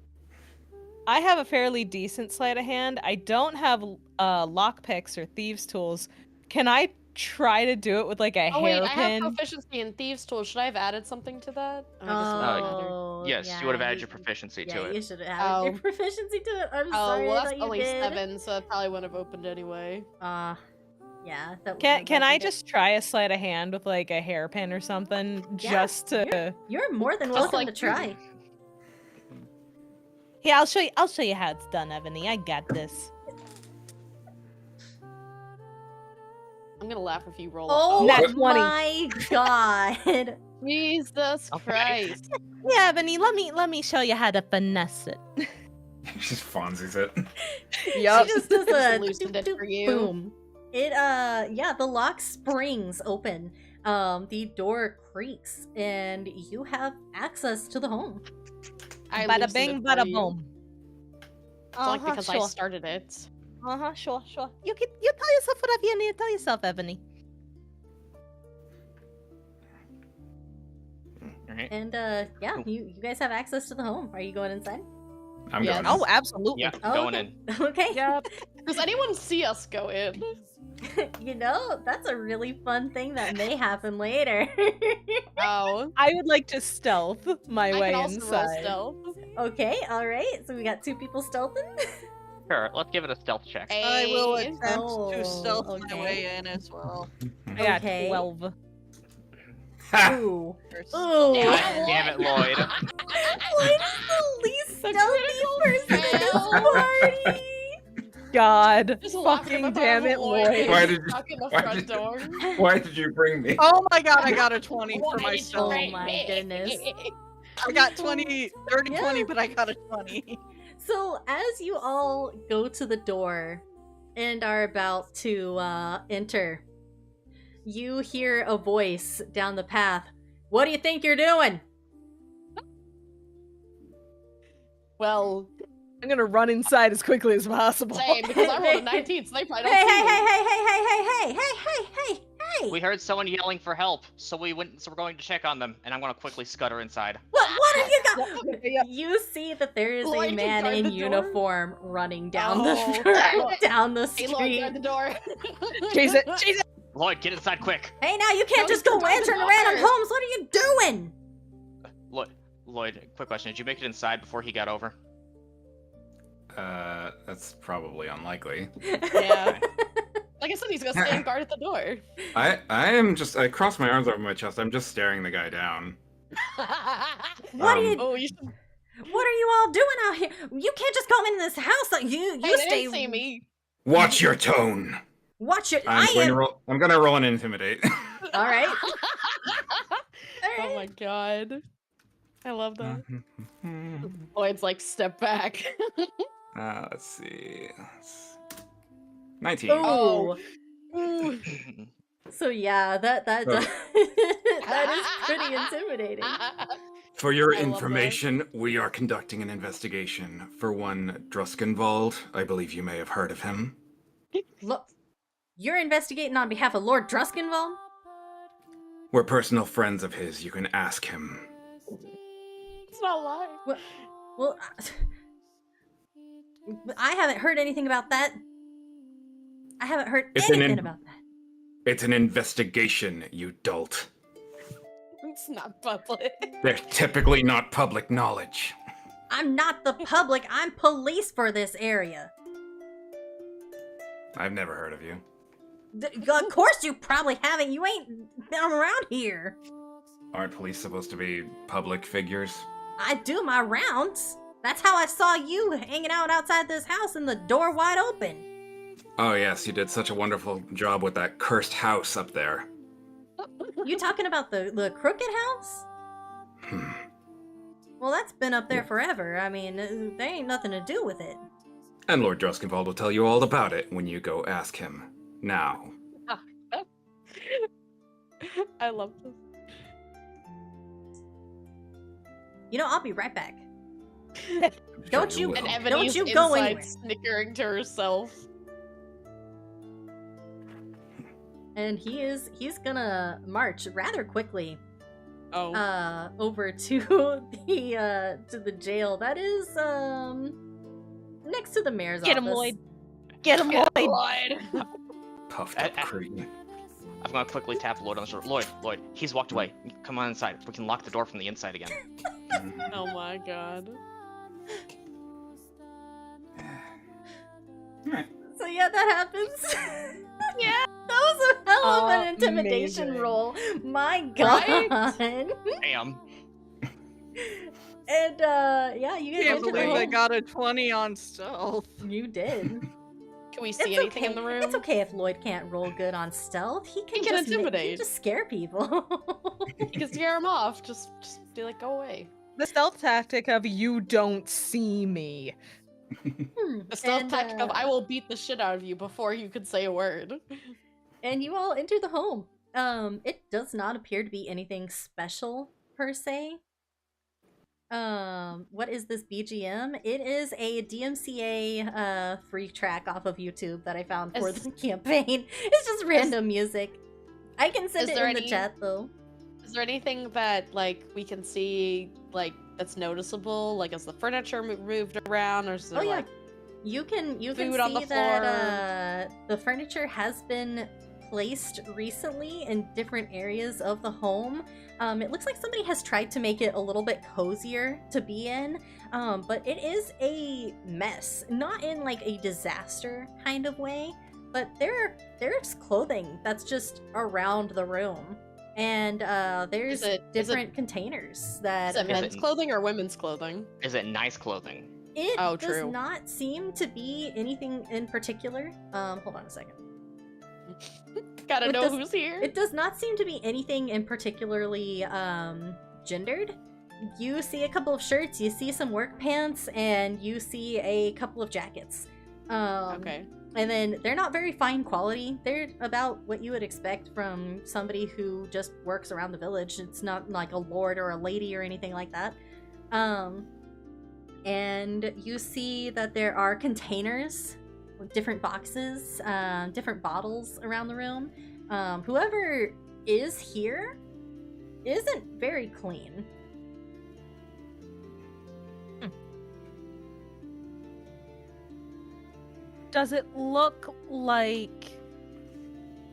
I have a fairly decent sleight of hand. I don't have lock picks or thieves tools. Can I try to do it with like a Oh wait, I have hairpin? proficiency in thieves tools. Should I have added something to that? Oh, I guess it wouldn't matter. Oh, Yes, yeah, you would have added your proficiency yeah, to you it. should have added your Oh. proficiency to it. I'm Oh, sorry, well I that's thought you only did. 7, so that probably wouldn't have opened anyway. Yeah. That Can I opened it. just try a sleight of hand with like a hairpin or something Yeah, just to? You're more than Just welcome like- to try. Yeah, I'll show you. I'll show you how it's done, Ebony. I got this. I'm gonna laugh if you roll. Oh Nat 20. my god! Jesus Okay. Christ! Yeah, Ebony. Let me show you how to finesse it. Just Fonzie's it. She just does a Loosened it doop, for you. boom. It yeah, the lock springs open. The door creaks, and you have access to the home. I Bada loosened bing, it for bada you. boom. It's like because I sure. started it. Sure. You tell yourself whatever you need to tell yourself, Ebony. Alright. And yeah, Cool. you guys have access to the home. Are you going inside? I'm Yes. going. Oh, absolutely. Yeah, Oh, going okay. in. Okay. Yep. Does anyone see us go in? You know, that's a really fun thing that may happen later. Oh, I would like to stealth my I way can also roll inside. stealth. Okay, alright. So we got 2 people stealthing. Sure, let's give it a stealth check. I will Hey. attempt Oh, to stealth okay. my way in as well. I got Okay. 12. Ha! Ooh. First. Ooh. Yeah. Damn it, Lloyd. Lloyd is the least The stealthy person in this fail. party. God. Just laughing Fucking at the damn it, Lloyd Lloyd. Why did you- stuck in the why front did you- door. Why did you bring me? Oh my god, I got a 20 for Why did you myself. Oh bring my me? goodness. I got 20, 30, Yeah. 20, but I got a 20. So as you all go to the door and are about to enter, you hear a voice down the path. What do you think you're doing? Well, I'm gonna run inside as quickly as possible. same because I rolled a 19, so they probably don't Hey, see hey, me. hey, hey, hey, hey, hey, hey, hey, hey, hey! We heard someone yelling for help, so we're going to check on them, and I'm gonna quickly scutter inside. What have you got? You see that there is Lloyd, a you man guard in the door? uniform running down Oh. the down the Hey, Lloyd, street. guard the door. Chase it! Chase it! Lloyd, get inside quick. Hey, now you can't No, just go you guard the entering random door. homes. What are you doing? Lloyd, quick question. Did you make it inside before he got over? That's probably unlikely. Yeah. Like I said, he's gonna stand guard at the door. I cross my arms over my chest. I'm just staring the guy down. What are you? Oh, you should. What are you all doing out here? You can't just come in this house. Like you Hey, they stay. didn't see me. Watch your tone. Watch it. I'm gonna roll an intimidate. All right. All Oh right. my god. I love that. Lloyd's like, step back. Let's see. 19. Ooh. Ooh. So yeah, that Oh. that is pretty intimidating. For your I love that. information, we are conducting an investigation for one Druskenwald. I believe you may have heard of him. Look, you're investigating on behalf of Lord Druskenwald? We're personal friends of his. You can ask him. It's not lying. Well, I haven't heard anything about that. I haven't heard anything about that. It's an investigation, you dolt. It's not public. They're typically not public knowledge. I'm not the public. I'm police for this area. I've never heard of you. Of course you probably haven't. You ain't been around here. Aren't police supposed to be public figures? I do my rounds. That's how I saw you hanging out outside this house and the door wide open. Oh yes, you did such a wonderful job with that cursed house up there. You talking about the crooked house? Well, that's been up there forever. I mean, there ain't nothing to do with it. And Lord Druskenwald will tell you all about it when you go ask him. Now. I love this. You know, I'll be right back. Sure you- will. And Don't Ebony's you go inside anywhere. snickering to herself. And he's gonna march rather quickly Oh. over to the jail that is next to the mayor's Get him, office. Lloyd. Get him, Lloyd. Lloyd. Puffed up cretin. I'm gonna quickly tap Lloyd on the shoulder. Lloyd, he's walked away. Come on inside. We can lock the door from the inside again. Oh my god. Alright. So yeah, that happens. Yeah. That was a hell of an intimidation Amazing. roll. My god. Right? Damn. And yeah, you I guys can't enter the believe I home. got a 20 on stealth. You did. Can we see It's anything okay. in the room? It's okay if Lloyd can't roll good on stealth. He can, He can just he intimidate. can just scare people. You can scare him off. Just be like, go away. The stealth tactic of you don't see me. The stealth And, tactic of I will beat the shit out of you before you could say a word. And you all enter the home. It does not appear to be anything special per se. What is this BGM? It is a DMCA free track off of YouTube that I found for Is- the campaign. It's just random music. I can send Is it there in the any- chat though. Is there anything that like we can see like that's noticeable? Like, is the furniture moved around, or is there Oh yeah, like you can food see on the that the furniture has been placed recently in different areas of the home. It looks like somebody has tried to make it a little bit cozier to be in, but it is a mess. Not in like a disaster kind of way, but there's clothing that's just around the room, and there's Is it- different containers that is it men's clothing or women's clothing? Is it nice clothing? It Oh, does true. not seem to be anything in particular. Hold on a second. Gotta It know does- who's here. It does not seem to be anything in particularly gendered. You see a couple of shirts, you see some work pants, and you see a couple of jackets. Okay. And then they're not very fine quality. They're about what you would expect from somebody who just works around the village. It's not like a lord or a lady or anything like that. And you see that there are containers with different boxes, different bottles around the room. Whoever is here isn't very clean.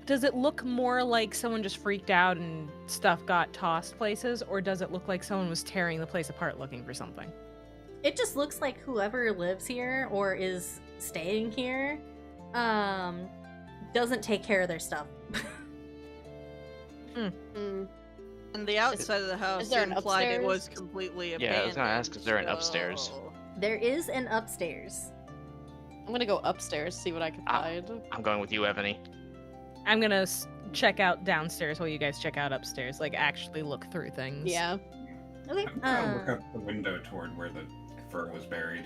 Does it look more like someone just freaked out and stuff got tossed places, or does it look like someone was tearing the place apart looking for something? It just looks like whoever lives here or is staying here doesn't take care of their stuff. Mm. And the outside of the house there an implied it upstairs? was completely abandoned. Yeah, I was gonna ask, is there an upstairs? so- There is an upstairs. I'm gonna go upstairs, see what I can Ah. find. I'm going with you, Ebony. I'm gonna check out downstairs while you guys check out upstairs. Like, actually look through things. Yeah. Okay. I'm gonna look out the window toward where the fur was buried.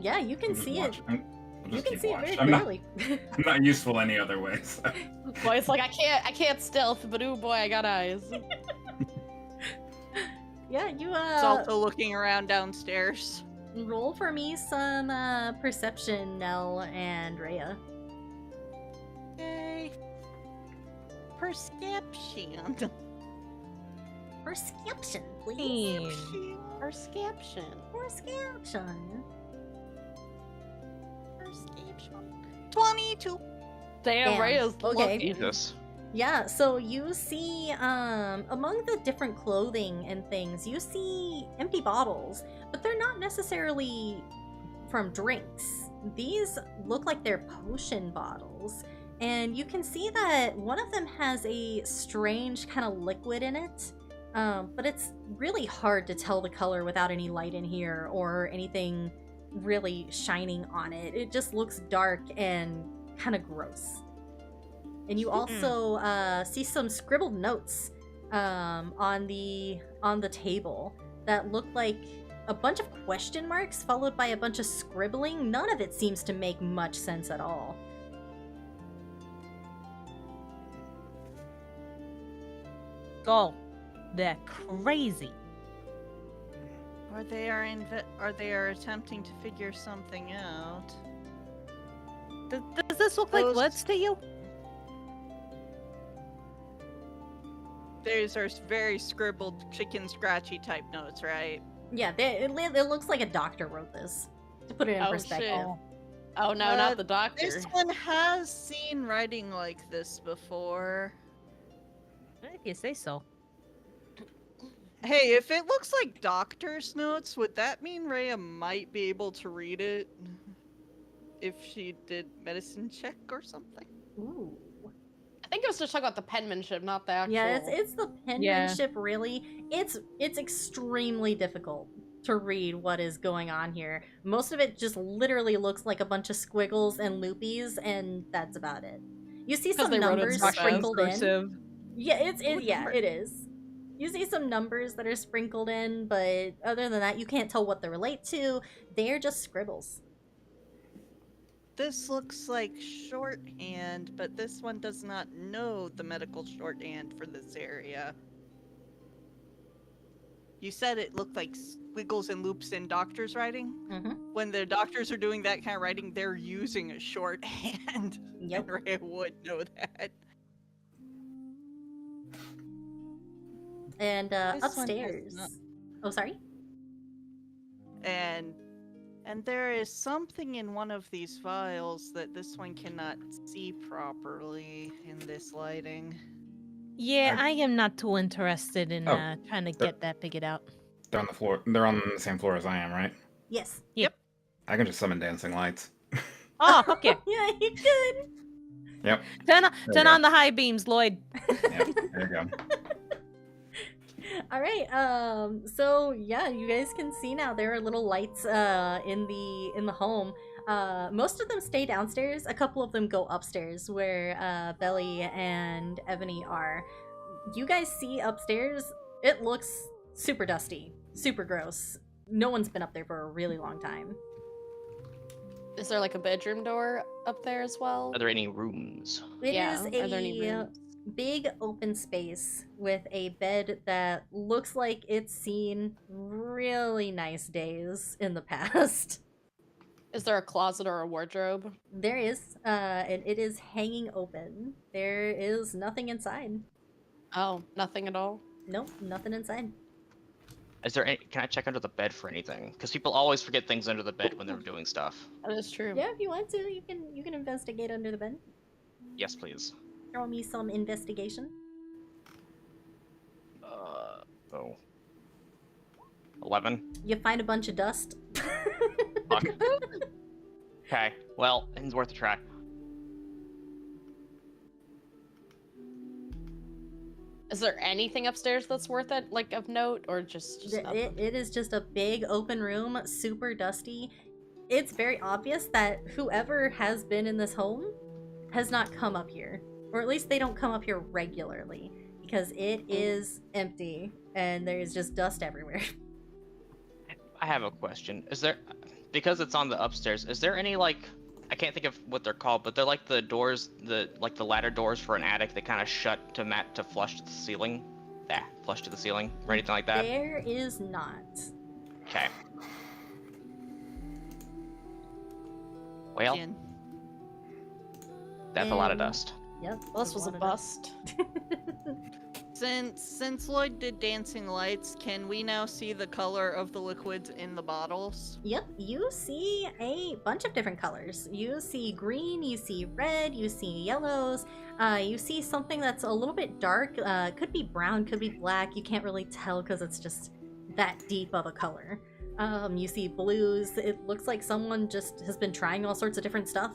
Yeah, you can I'm just see it. I'm I'll You just can keep see it watch. very I'm clearly. I'm not useful any other way. So. Boy, it's like I can't stealth, but ooh boy, I got eyes. Yeah, you It's also looking around downstairs. roll for me some perception, Nell and Rhea. Yay. Perception. Perception, please. Perception. Perception. 22. Damn, Damn, Rhea's okay. lucky. Jesus. Yeah, so you see, among the different clothing and things, you see empty bottles, but they're not necessarily from drinks. These look like they're potion bottles, and you can see that one of them has a strange kind of liquid in it, but it's really hard to tell the color without any light in here or anything really shining on it. It just looks dark and kind of gross. And you also see some scribbled notes on the table that look like a bunch of question marks followed by a bunch of scribbling. None of it seems to make much sense at all. Go. They're crazy. Or they are attempting to figure something out. Does this look like Those- words to you? These are very scribbled chicken scratchy type notes, right? Yeah, it looks like a doctor wrote this, to put it in Oh, perspective. shit. Oh no, not the doctor. This one has seen writing like this before. If you say so. Hey, if it looks like doctor's notes, would that mean Rhea might be able to read it? If she did medicine check or something? Ooh. I think it was just talking about the penmanship, not the actual. Yeah, it's the penmanship, really. It's extremely difficult to read what is going on here. Most of it just literally looks like a bunch of squiggles and loopies, and that's about it. You see some they wrote it numbers in sprinkled in. Cursive. Yeah, it is. You see some numbers that are sprinkled in, but other than that, you can't tell what they relate to. They're just scribbles. This looks like shorthand, but this one does not know the medical shorthand for this area. You said it looked like squiggles and loops in doctors' writing? Mm-hmm. When the doctors are doing that kind of writing, they're using a shorthand. Yep. And Rhea would know that. And This one has upstairs. not- Oh, sorry? And there is something in one of these vials that this one cannot see properly in this lighting. Yeah, I am not too interested in Oh, trying to there- get that figured out. They're on the floor. They're on the same floor as I am, right? Yes. I can just summon dancing lights. Oh, okay. Yeah, you could. Yep. Turn you turn go. on the high beams, Lloyd. Yep. There you go. All right. So yeah, you guys can see now there are little lights in the home. Most of them stay downstairs. A couple of them go upstairs where Belly and Ebony are. You guys see upstairs, it looks super dusty, super gross. No one's been up there for a really long time. Is there like a bedroom door up there as well? Are there any rooms? It Yeah, is are there any a rooms? big open space with a bed that looks like it's seen really nice days in the past. Is there a closet or a wardrobe? There is, and it is hanging open. There is nothing inside. Oh, nothing at all. Nope, nothing inside. Is there any? Can I check under the bed for anything? Because people always forget things under the bed when they're doing stuff. That is true. Yeah, if you want to, you can investigate under the bed. Yes, please. Throw me some investigation. Oh. 11. You find a bunch of dust. Fuck. Okay. Well, it's worth a try. Is there anything upstairs that's worth it, like of note, or just nothing? It is just a big open room, super dusty. It's very obvious that whoever has been in this home has not come up here. Or at least they don't come up here regularly. Because it is empty and there's just dust everywhere. I have a question. Is there, because it's on the upstairs, is there any like I can't think of what they're called, but they're like the doors, the ladder doors for an attic. They kind of shut to flush to the ceiling. Yeah, flush to the ceiling or anything like that. There is not. Okay. Well, Gin. that's a lot of And- dust. Yep. Well, this there's was a lot of bust. Since Lloyd did dancing lights, can we now see the color of the liquids in the bottles? Yep, you see a bunch of different colors. You see green, you see red, you see yellows, you see something that's a little bit dark, could be brown, could be black, you can't really tell because it's just that deep of a color. You see blues, it looks like someone just has been trying all sorts of different stuff.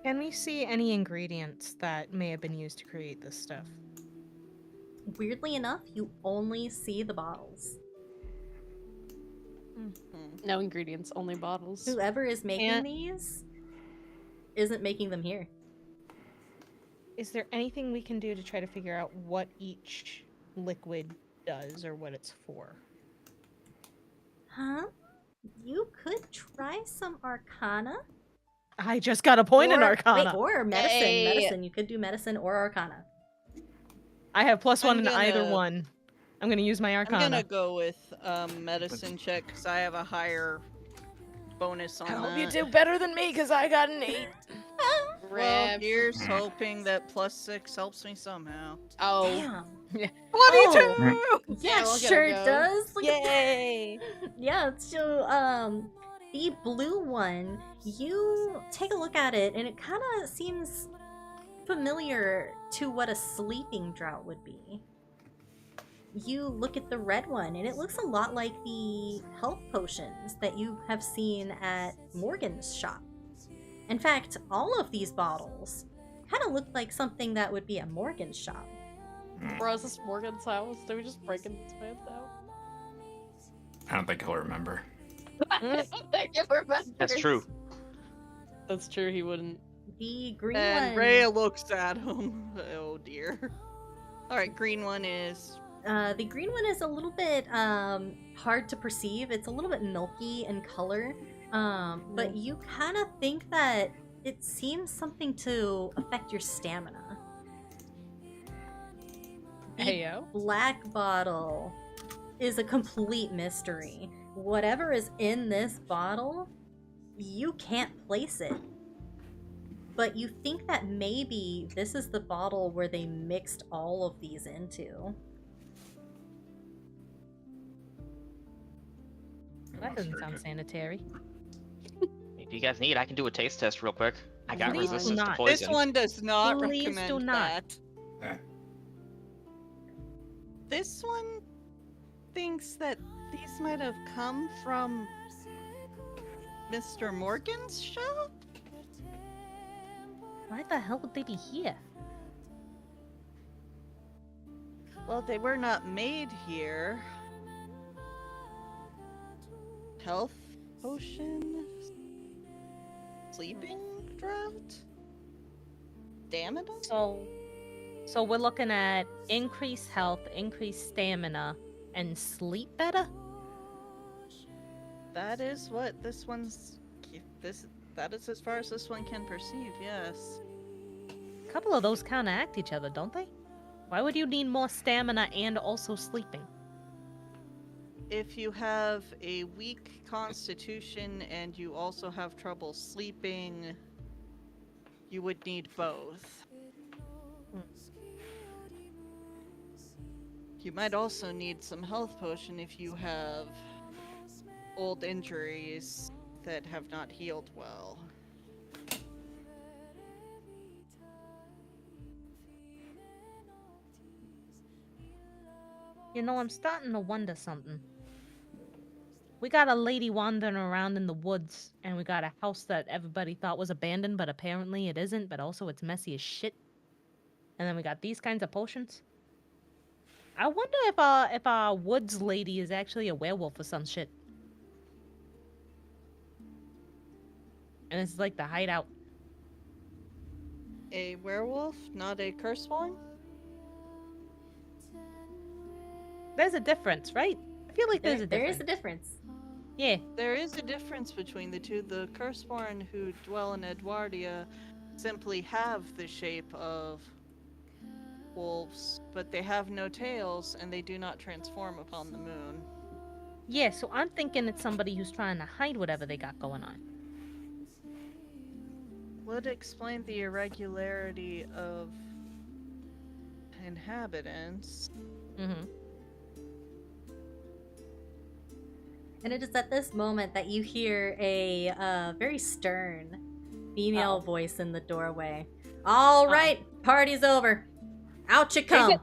Can we see any ingredients that may have been used to create this stuff? Weirdly enough, you only see the bottles. No ingredients, only bottles. Whoever is making And- these isn't making them here. Is there anything we can do to try to figure out what each liquid does or what it's for? Huh? You could try some Arcana. I just got a point in Or- Arcana. Wait, or medicine. Hey. Medicine. You could do medicine or Arcana. I have +1 I'm in either gonna- one. I'm gonna use my Arcana. I'm gonna go with medicine check because I have a higher bonus on I hope that. you do better than me because I got an 8. Well, Rip. here's hoping that +6 helps me somehow. Oh. Damn. 22! Yeah, look at sure him it go. does. Look at Yay! Yeah, so the blue one, you take a look at it and it kind of seems familiar to what a sleeping draught would be. You look at the red one and it looks a lot like the health potions that you have seen at Morgan's shop. In fact, all of these bottles kind of look like something that would be at Morgan's shop. Bro, is this Morgan's house? Did we just break into his house? I don't think he'll remember. That's true. That's true, he wouldn't. The green And one. Rhea looks at him. Oh dear. Alright, green one is. The green one is a little bit hard to perceive. It's a little bit milky in color, but you kind of think that it seems something to affect your stamina. The Heyo. black bottle is a complete mystery. Whatever is in this bottle, you can't place it. But you think that maybe this is the bottle where they mixed all of these into. That doesn't sound sanitary. If you guys need, I can do a taste test real quick. I got Please do resistance to not. poison. This one does not Please recommend do not. that. Eh. This one thinks that these might have come from Mr. Morgan's shop? Why the hell would they be here? Well, they were not made here. Health potion? Sleeping draught? Stamina? So we're looking at increased health, increased stamina, and sleep better? That is what this one's. That is as far as this one can perceive, yes. A couple of those counteract each other, don't they? Why would you need more stamina and also sleeping? If you have a weak constitution and you also have trouble sleeping, you would need both. You might also need some health potion if you have old injuries that have not healed well. You know, I'm starting to wonder something. We got a lady wandering around in the woods, and we got a house that everybody thought was abandoned, but apparently it isn't, but also it's messy as shit. And then we got these kinds of potions. I wonder if our woods lady is actually a werewolf or some shit. And it's like the hideout. A werewolf, not a cursed one? There's a difference, right? I feel like there's a There difference. is a difference. Yeah. There is a difference between the two. The Curseborn who dwell in Edwardia simply have the shape of wolves, but they have no tails and they do not transform upon the moon. Yeah, so I'm thinking it's somebody who's trying to hide whatever they got going on. Would explain the irregularity of inhabitants. Mm-hmm. And it is at this moment that you hear a very stern female voice in the doorway. All right, party's over. Out you come.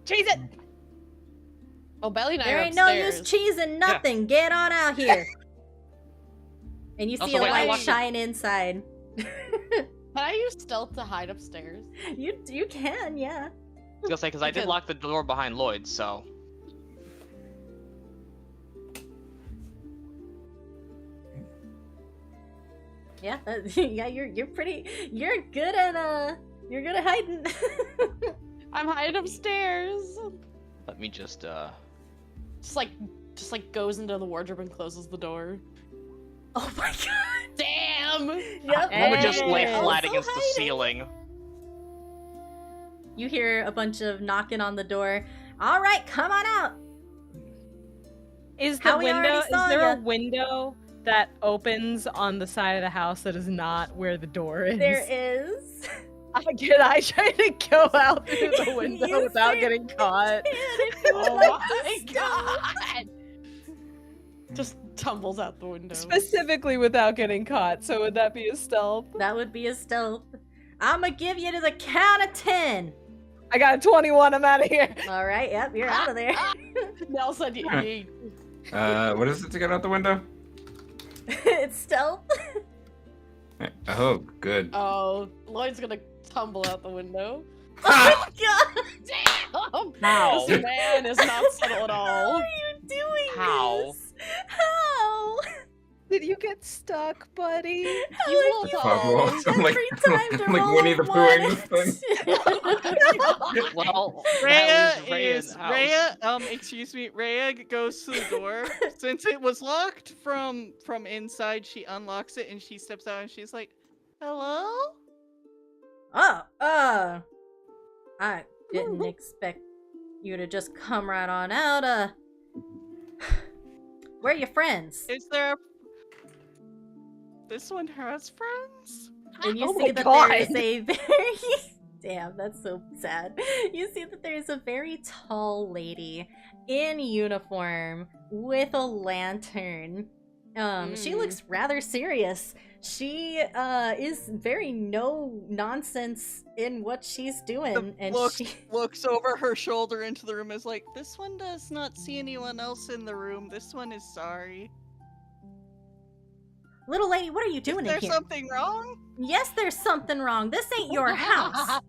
Cheese it! Oh, Belly and I There are ain't no upstairs. use cheesing nothing. Get on out here. And you see Also, a wait, I light watched shine inside. Can I use stealth to hide upstairs? You can, yeah. I was gonna say, because I did lock the door behind Lloyd, so. Yeah, yeah, you're good at hiding. I'm hiding upstairs. Let me just, Just like goes into the wardrobe and closes the door. Oh my god. Damn! Yep. I would just lay Also flat against the hiding. ceiling. You hear a bunch of knocking on the door. All right, come on out. Is How the we already window? Is saw there ya. a window that opens on the side of the house that is not where the door is? There is. Can I try to go out through the You window without certainly getting caught? If you would Oh like my to god! Just tumbles out the window. Specifically without getting caught. So would that be a stealth? That would be a stealth. I'm gonna give you to the count of 10. I got a 21. I'm out of here. All right, yep, you're out of there. Nelson, What is it to get out the window? It's stealth. Oh, good. Oh, Lloyd's gonna tumble out the window. Oh my god! Damn! How? This man is not subtle at How all. are you doing How? this? How? Did you get stuck, buddy? How You have will you fall. rolled every time to I'm like roll Winnie a the one? Poohing this Well, Rhea that was Rhea's house. Rhea goes to the door. Since it was locked from inside, she unlocks it and she steps out and she's like, "Hello?" Oh, I didn't expect you to just come right on out. Where are your friends? Is there this one has friends? And you Oh see my that God. there is a very damn, that's so sad. You see that there is a very tall lady in uniform with a lantern. She looks rather serious. She is very no nonsense in what she's doing, and she Looks over her shoulder into the room, is like, "This one does not see anyone else in the room. This one is sorry. Little lady, what are you doing Is there in here? something wrong?" Yes, there's something wrong. This ain't your house.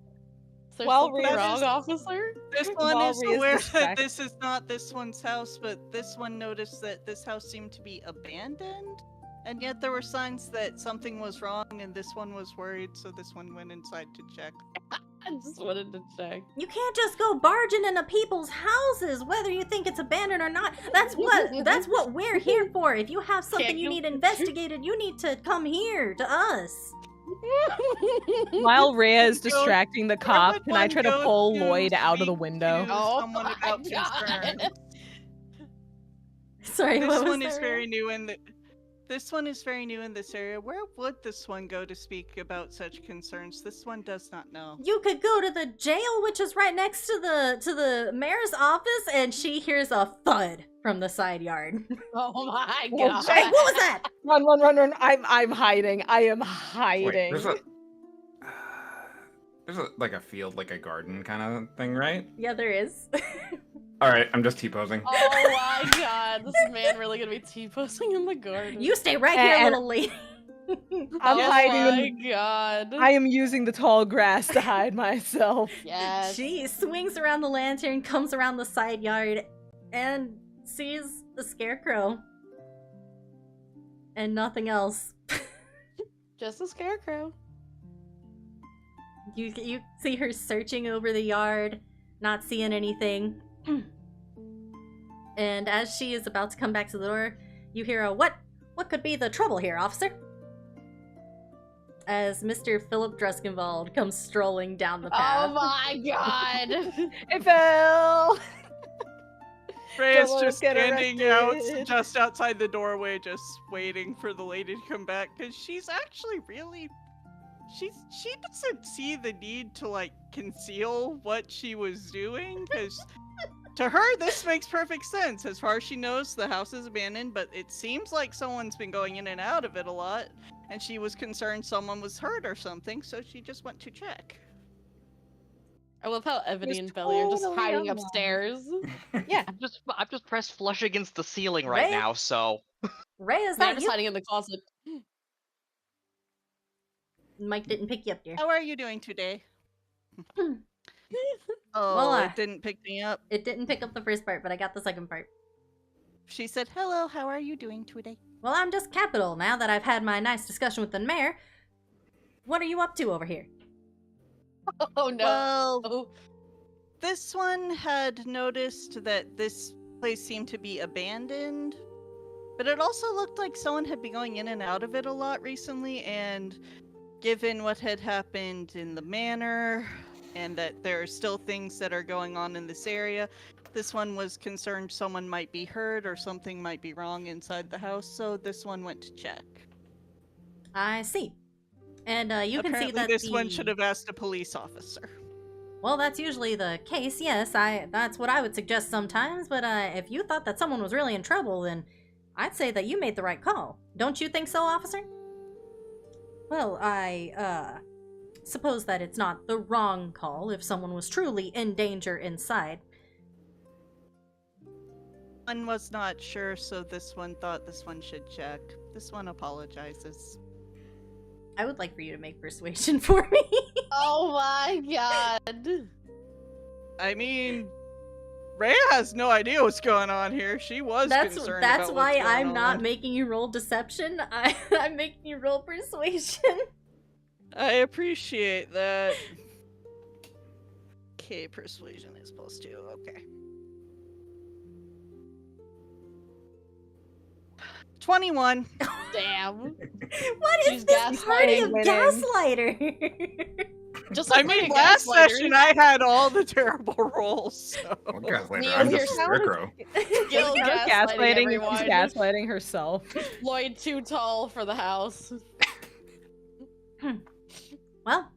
Is there Well, something Rhea- wrong, officer? This one While is Rhea's aware that distracted. this is not this one's house, but this one noticed that this house seemed to be abandoned. And yet there were signs that something was wrong, and this one was worried, so this one went inside to check. I just wanted to check. You can't just go barging into people's houses, whether you think it's abandoned or not. That's what we're here for. If you have something Can't you you- need investigated, you need to come here to us. While Rhea is Go- distracting the would cop, can I one try to go pull to Lloyd out of the speak window? to Oh someone my about God. concerns? Sorry, This what was one is that? very new in the. This one is very new in this area. Where would this one go to speak about such concerns? This one does not know. You could go to the jail, which is right next to the mayor's office, and she hears a thud from the side yard. Oh my Oh, god. Hey, what was that? Run! I'm hiding. I am Wait, hiding. there's like a field, like a garden kind of thing, right? Yeah, there is. All right, I'm just T-posing. Oh my god, this man really gonna be T-posing in the garden. You stay right here, And- little lady. I'm oh hiding. my god. I am using the tall grass to hide myself. Yes. She swings around the lantern, comes around the side yard, and sees the scarecrow. And nothing else. Just a scarecrow. You see her searching over the yard, not seeing anything. And as she is about to come back to the door, you hear a what could be the trouble here, officer? As Mr. Philip Dreskenwald comes strolling down the path. Oh my god! It fell. Freya's Don't just get standing out arrested. just outside the doorway, just waiting for the lady to come back, because she's actually really... She doesn't see the need to, like, conceal what she was doing, because to her, this makes perfect sense. As far as she knows, the house is abandoned, but it seems like someone's been going in and out of it a lot, and she was concerned someone was hurt or something, so she just went to check. I love how Ebony It's and Belly are just totally hiding unlocked. upstairs. Yeah. I've just pressed flush against the ceiling right Right? now, so Ray, is They're that just you? hiding in the closet. Mike didn't pick you up, dear. How are you doing today? Oh, Well, it didn't pick me up. It didn't pick up the first part, but I got the second part. She said, hello, how are you doing today? Well, I'm just capital now that I've had my nice discussion with the mayor. What are you up to over here? Oh no. Well, this one had noticed that this place seemed to be abandoned, but it also looked like someone had been going in and out of it a lot recently, and given what had happened in the manor, and that there are still things that are going on in this area, this one was concerned someone might be hurt or something might be wrong inside the house, so this one went to check. I see. And you can see Apparently that this one should have asked a police officer. Well, that's usually the case, yes. That's what I would suggest sometimes, but if you thought that someone was really in trouble, then I'd say that you made the right call. Don't you think so, officer? Well, I suppose that it's not the wrong call if someone was truly in danger inside. One was not sure, so this one thought this one should check. This one apologizes. I would like for you to make persuasion for me. Oh my god! I mean, Rhea has no idea what's going on here. She was concerned That's about why what's going I'm not on. making you roll deception. I'm making you roll persuasion. I appreciate that. Okay, persuasion is +2. Okay. 21. Damn. What is She's this party of gaslighting. gaslighter? Just I like mean, being last gaslighters. session I had all the terrible rolls, so... Well, guys, later, Neil, I'm you're just a sound- scarecrow. Gil gaslighting everyone. She's gaslighting herself. Lloyd too tall for the house. Well,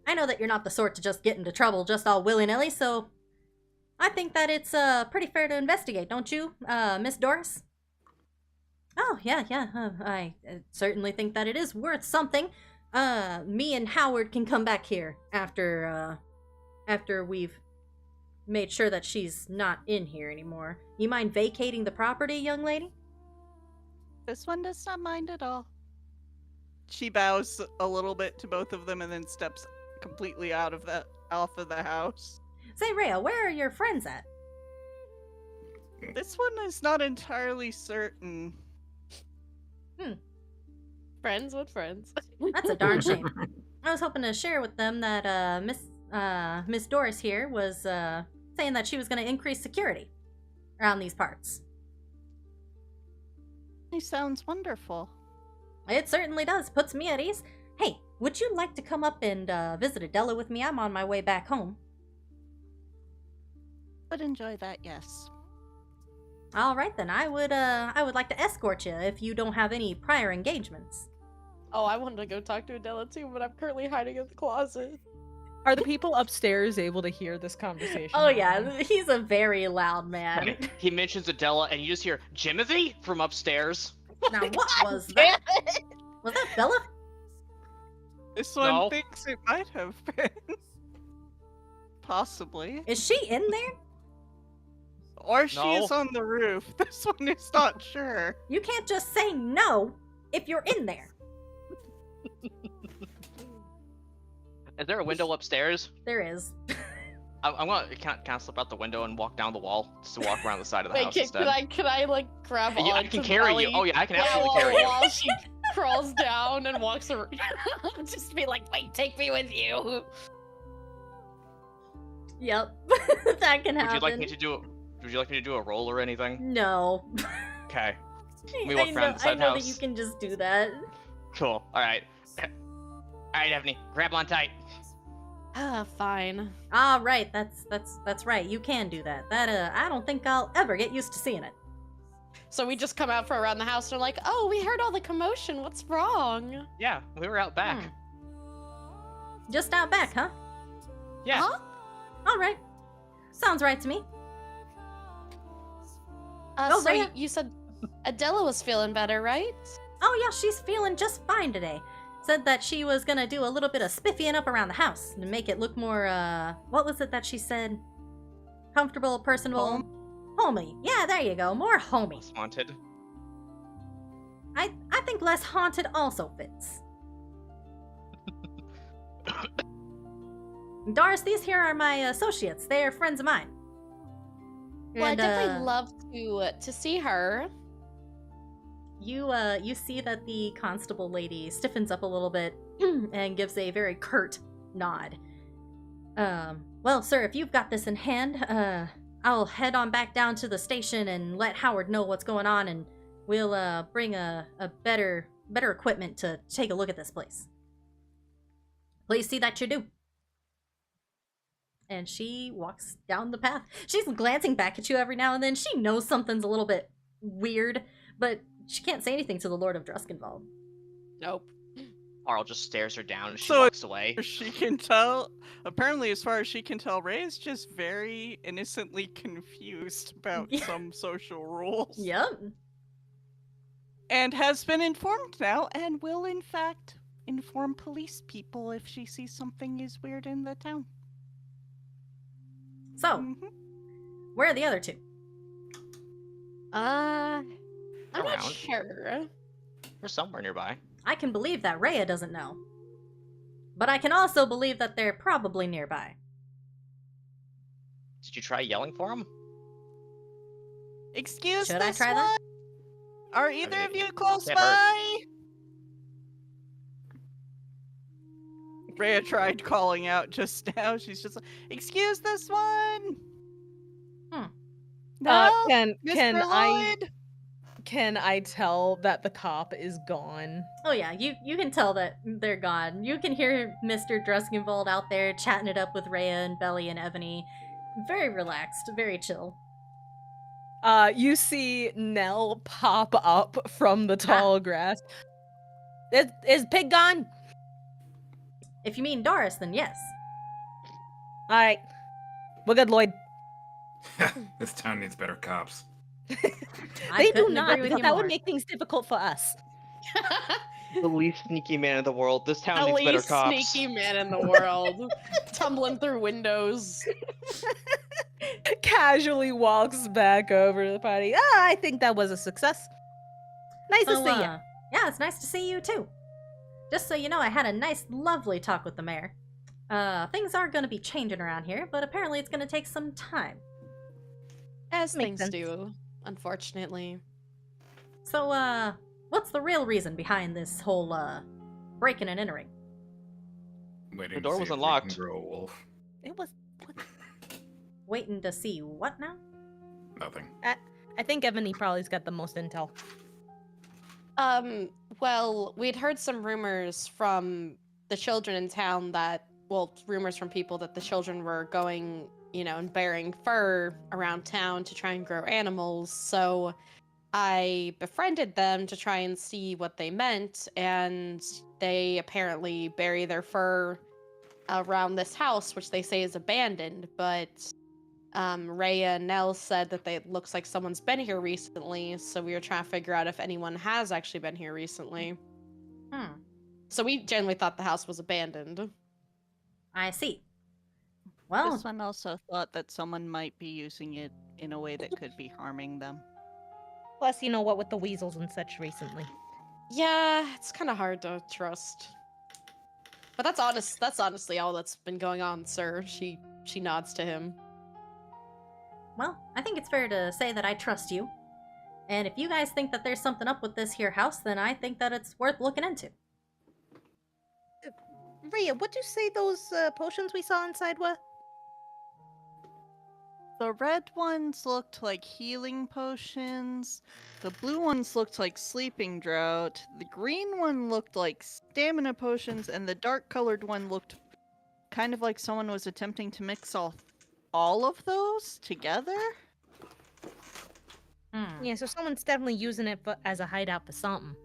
I know that you're not the sort to just get into trouble just all willy-nilly, so I think that it's pretty fair to investigate, don't you, Miss Doris? Oh, yeah. I certainly think that it is worth something. Me and Howard can come back here after we've made sure that she's not in here anymore. You mind vacating the property, young lady? This one does not mind at all. She bows a little bit to both of them and then steps completely off of the house. Say, Rhea, where are your friends at? This one is not entirely certain. Friends with friends. That's a darn shame. I was hoping to share with them that Miss Doris here was saying that she was going to increase security around these parts. He sounds wonderful. It certainly does. Puts me at ease. Hey, would you like to come up and visit Adela with me? I'm on my way back home. Would enjoy that, yes. All right then. I would like to escort you if you don't have any prior engagements. Oh, I wanted to go talk to Adela too, but I'm currently hiding in the closet. Are the people upstairs able to hear this conversation? Oh yeah, he's a very loud man. okay, he mentions Adela, and you just hear Jimothy from upstairs. Now what was that? Was that Bella? This one No. thinks it might have been. Possibly. Is she in there? Or she No. is on the roof. This one is not sure. You can't just say no if you're in there. Is there a window upstairs? There is. I'm gonna can I slip out the window and walk down the wall just to walk around the side of the Wait, house can instead. I like grab Yeah, I onto can carry Belly? you. Oh yeah, I can Yeah, absolutely carry you. while she crawls down and walks around. Just be like, wait, take me with you. Yep. That can happen. Would you like me to do a roll or anything? No. Okay. We walk around I inside know house. that you can just do that. Cool. All right. All right, Ebony, grab on tight. Fine. Ah, right. That's right. You can do that. That I don't think I'll ever get used to seeing it. So we just come out for around the house and are like, oh, we heard all the commotion. What's wrong? Yeah, we were out back. Just out back, huh? Yeah. Huh? All right. Sounds right to me. So Rhea? you said Adela was feeling better, right? Oh yeah, she's feeling just fine today. Said that she was gonna do a little bit of spiffying up around the house to make it look more, what was it that she said? Comfortable, personable, homey. Yeah, there you go, more homey. Less haunted. I think less haunted also fits. Doris, these here are my associates. They're friends of mine. Well, I'd And, definitely love to see her. You see that the constable lady stiffens up a little bit and gives a very curt nod. Well, sir, if you've got this in hand, I'll head on back down to the station and let Howard know what's going on, and we'll bring a better equipment to take a look at this place. Please see that you do. And she walks down the path. She's glancing back at you every now and then. She knows something's a little bit weird, but she can't say anything to the Lord of Druskenwald. Nope. Carl just stares her down and she So- walks away. She can tell. Apparently, as far as she can tell, Ray is just very innocently confused about Yeah. some social rules. Yep. And has been informed now, and will in fact inform police people if she sees something is weird in the town. So, Mhm. where are the other two? I'm not Around. sure. We're somewhere nearby. I can believe that Rhea doesn't know. But I can also believe that they're probably nearby. Did you try yelling for him? Excuse Should I this try one? that? Are either of you close can't hurt. by? Rhea tried calling out just now. She's just like, excuse this one. No, Can Mr. Lloyd. can I tell that the cop is gone? Oh yeah, you can tell that they're gone. You can hear Mr. Druskenwald out there chatting it up with Rhea and Belly and Ebony. Very relaxed, very chill. You see Nell pop up from the tall grass. Is Pig gone? If you mean Doris, then yes. All right, we're good, Lloyd. This town needs better cops. I They do couldn't not, agree with because you that more. would make things difficult for us. The least sneaky man in the world. This town The needs better least cops. sneaky man in the world. Tumbling through windows. Casually walks back over to the party. I think that was a success. Nice to So, see you. yeah, it's nice to see you too. Just so you know, I had a nice, lovely talk with the mayor. Things are going to be changing around here, but apparently it's going to take some time. As Makes things sense. do, unfortunately. So, what's the real reason behind this whole, breaking and entering? Waiting The door to see was if we unlocked. can grow a wolf. It was. Waiting to see what now? Nothing. I think Ebony probably's got the most intel. Well, we'd heard some rumors from the children in town that, well, rumors from people that the children were going, and bearing fur around town to try and grow animals. So I befriended them to try and see what they meant, and they apparently bury their fur around this house, which they say is abandoned, but Rhea and Nell said that it looks like someone's been here recently, so we were trying to figure out if anyone has actually been here recently. So we generally thought the house was abandoned. I see. Well, This one also thought that someone might be using it in a way that could be harming them. Plus, what with the weasels and such recently. Yeah, it's kind of hard to trust. But that's honestly all that's been going on, sir. She nods to him. well, I think it's fair to say that I trust you. And if you guys think that there's something up with this here house, then I think that it's worth looking into. Rhea, what'd you say those potions we saw inside were? The red ones looked like healing potions. The blue ones looked like sleeping draught. The green one looked like stamina potions, and the dark colored one looked kind of like someone was attempting to mix all of those together. Yeah, so someone's definitely using it as a hideout for something.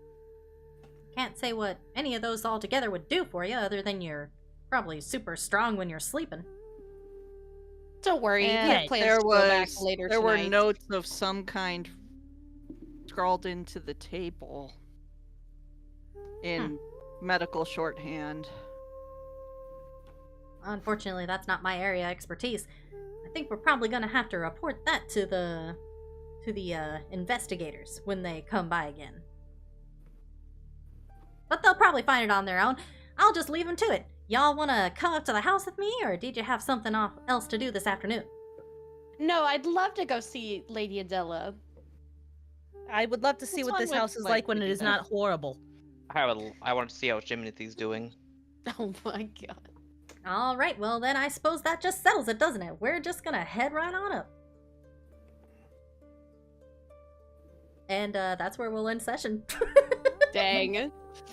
Can't say what any of those all together would do for you, other than you're probably super strong when you're sleeping. Don't worry, And we have plans to go back later there were tonight. notes of some kind scrawled into the table in medical shorthand. Unfortunately, that's not my area of expertise. I think we're probably gonna have to report that to the investigators when they come by again. But they'll probably find it on their own. I'll just leave them to it. Y'all wanna come up to the house with me, or did you have something else to do this afternoon? No, I'd love to go see Lady Adela. I would love to see What's what wrong this with, house is like, like when it thinking is that? not horrible. I want to see how Jimothy's doing. Oh my god. Alright, well then I suppose that just settles it, doesn't it? We're just gonna head right on up. And that's where we'll end session. Dang.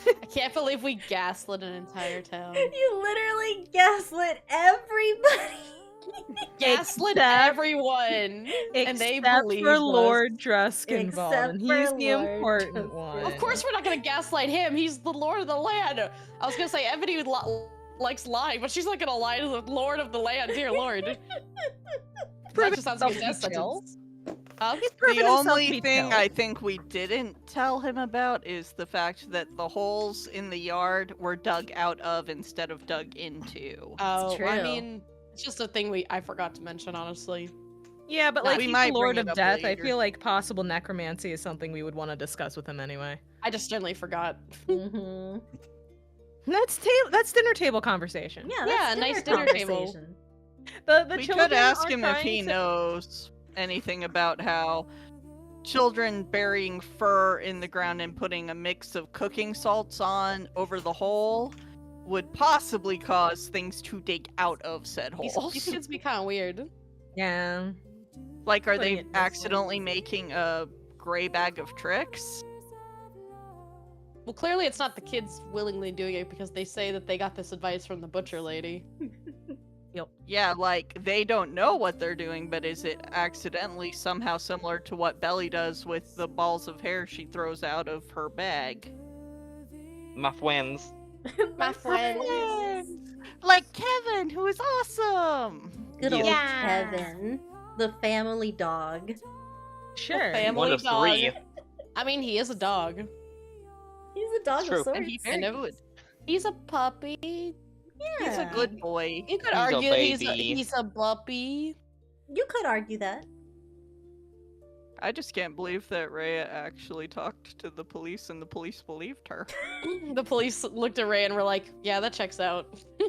I can't believe we gaslit an entire town. You literally gaslit everybody. Gaslit Except- everyone. And they Except believed for us. Lord Druskinvald, Except and for he's the Lord important Druskinvald. one. Of course we're not gonna gaslight him. He's the lord of the land. I was gonna say Ebony likes lying, but she's not gonna lie to the lord of the land, dear lord. That just sounds like a death sentence. The only thing I think we didn't tell him about is the fact that the holes in the yard were dug out of instead of dug into. Oh, true. I mean, it's just a thing I forgot to mention, honestly. Yeah, but Nah, like we he's might the Lord bring of it up Death, I later. feel like possible necromancy is something we would want to discuss with him anyway. I just generally forgot. Mm-hmm. That's dinner table conversation. Yeah, Yeah, that's nice dinner table. conversation. The We children could ask are him if trying he to- knows anything about how children burying fur in the ground and putting a mix of cooking salts on over the hole would possibly cause things to dig out of said holes. These kids be kind of weird. Yeah. Like, are Putting they it this way. accidentally making a gray bag of tricks? Well, clearly it's not the kids willingly doing it because they say that they got this advice from the butcher lady. Yeah, like, they don't know what they're doing, but is it accidentally somehow similar to what Belly does with the balls of hair she throws out of her bag? My friends. My friend. Like Kevin, who is awesome! Good old Yeah. Kevin, the family dog. Sure. Family One of dog. three. I mean, he is a dog. He's a dog True. of sorts. And he's kind of- good. He's a puppy. He's a Yeah. good boy. You could He's a argue baby. he's a puppy. You could argue that. I just can't believe that Rhea actually talked to the police and the police believed her. The police looked at Ray and were like, "Yeah, that checks out."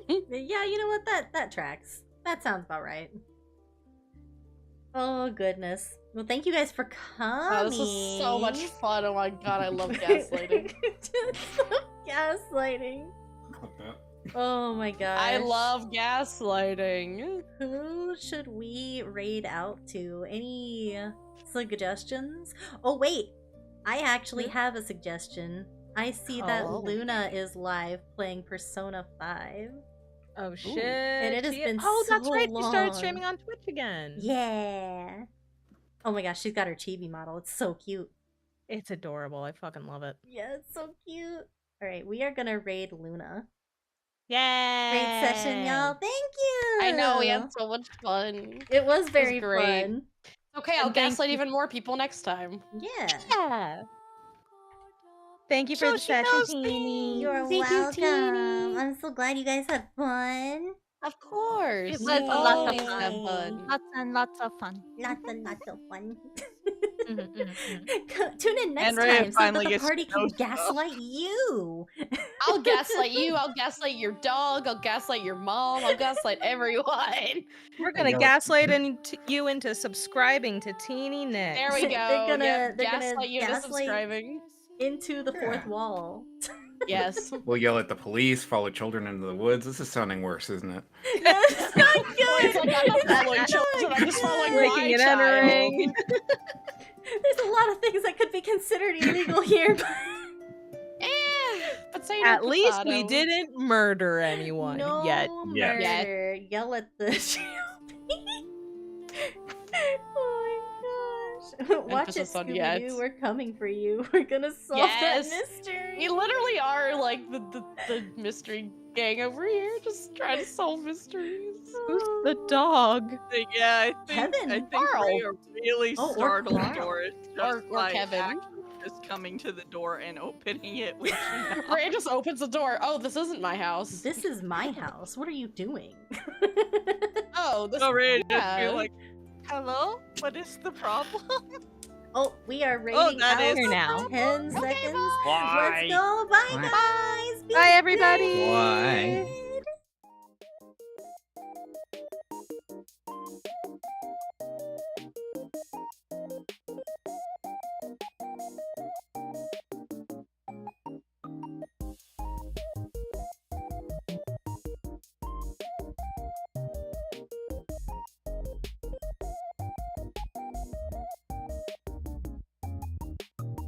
Yeah, you know what? That tracks. That sounds about right. Oh goodness. Well, thank you guys for coming. Wow, this was so much fun. Oh my god, I love gaslighting. Gaslighting. Oh my gosh. I love gaslighting. Who should we raid out to? Any suggestions? Oh wait, I actually have a suggestion. I see that Oh. Luna is live playing Persona 5. Oh shit. And it has She- been Oh, that's so right. She started long. streaming on Twitch again. Yeah. Oh my gosh, she's got her chibi model. It's so cute. It's adorable. I fucking love it. Yeah, it's so cute. Alright, we are gonna raid Luna. Yay! Great session, y'all. Thank you. I know, we had so much fun. It was very great. fun. Okay, I'll And thank gaslight you- even more people next time. Yeah. Yeah. Thank you for So the she session, knows Teeny. You're Thank you, welcome. Teeny. I'm so glad you guys had fun. Of course. It was a lot of Yay. fun. Have fun. Lots and lots of fun. Lots and lots of fun. Mhm. Tune in next And Rhea time so that finally the gets to party know can stuff. gaslight you. I'll gaslight you. I'll gaslight your dog. I'll gaslight your mom. I'll gaslight everyone. We're gonna go. gaslight you into subscribing to Teeny Nick. There we go. They're gonna- Yep, they're gonna gaslight you into gaslight- subscribing. Into the fourth Yeah. wall. Yes. We'll yell at the police, follow children into the woods. This is sounding worse, isn't it? That's not good. It's like I'm not following It's children, not I'm just following good. Breaking my and child. entering. There's a lot of things that could be considered illegal here. But... Potato, At least we potato. didn't murder anyone no yet. murder. Yell at the oh my gosh. Watch it, Emphasis on Scooby-Doo. yet. We're coming for you. We're gonna solve Yes. that mystery. We literally are like the mystery gang over here, just trying to solve mysteries. Who's the dog? Yeah, Kevin. I think Carl. Rhea really Oh, or startled Carl. Doris Or just by Kevin. actually just coming to the door and opening it when she knocked. Ray just opens the door. Oh, this isn't my house. This is my house. What are you doing? Oh, this So Rhea just yeah. be like, "Hello, what is the problem?" Oh, we are raiding that out is in the now. 10 seconds. Why? Let's go. Bye, Why? guys. Be Bye, everybody. safe. Why?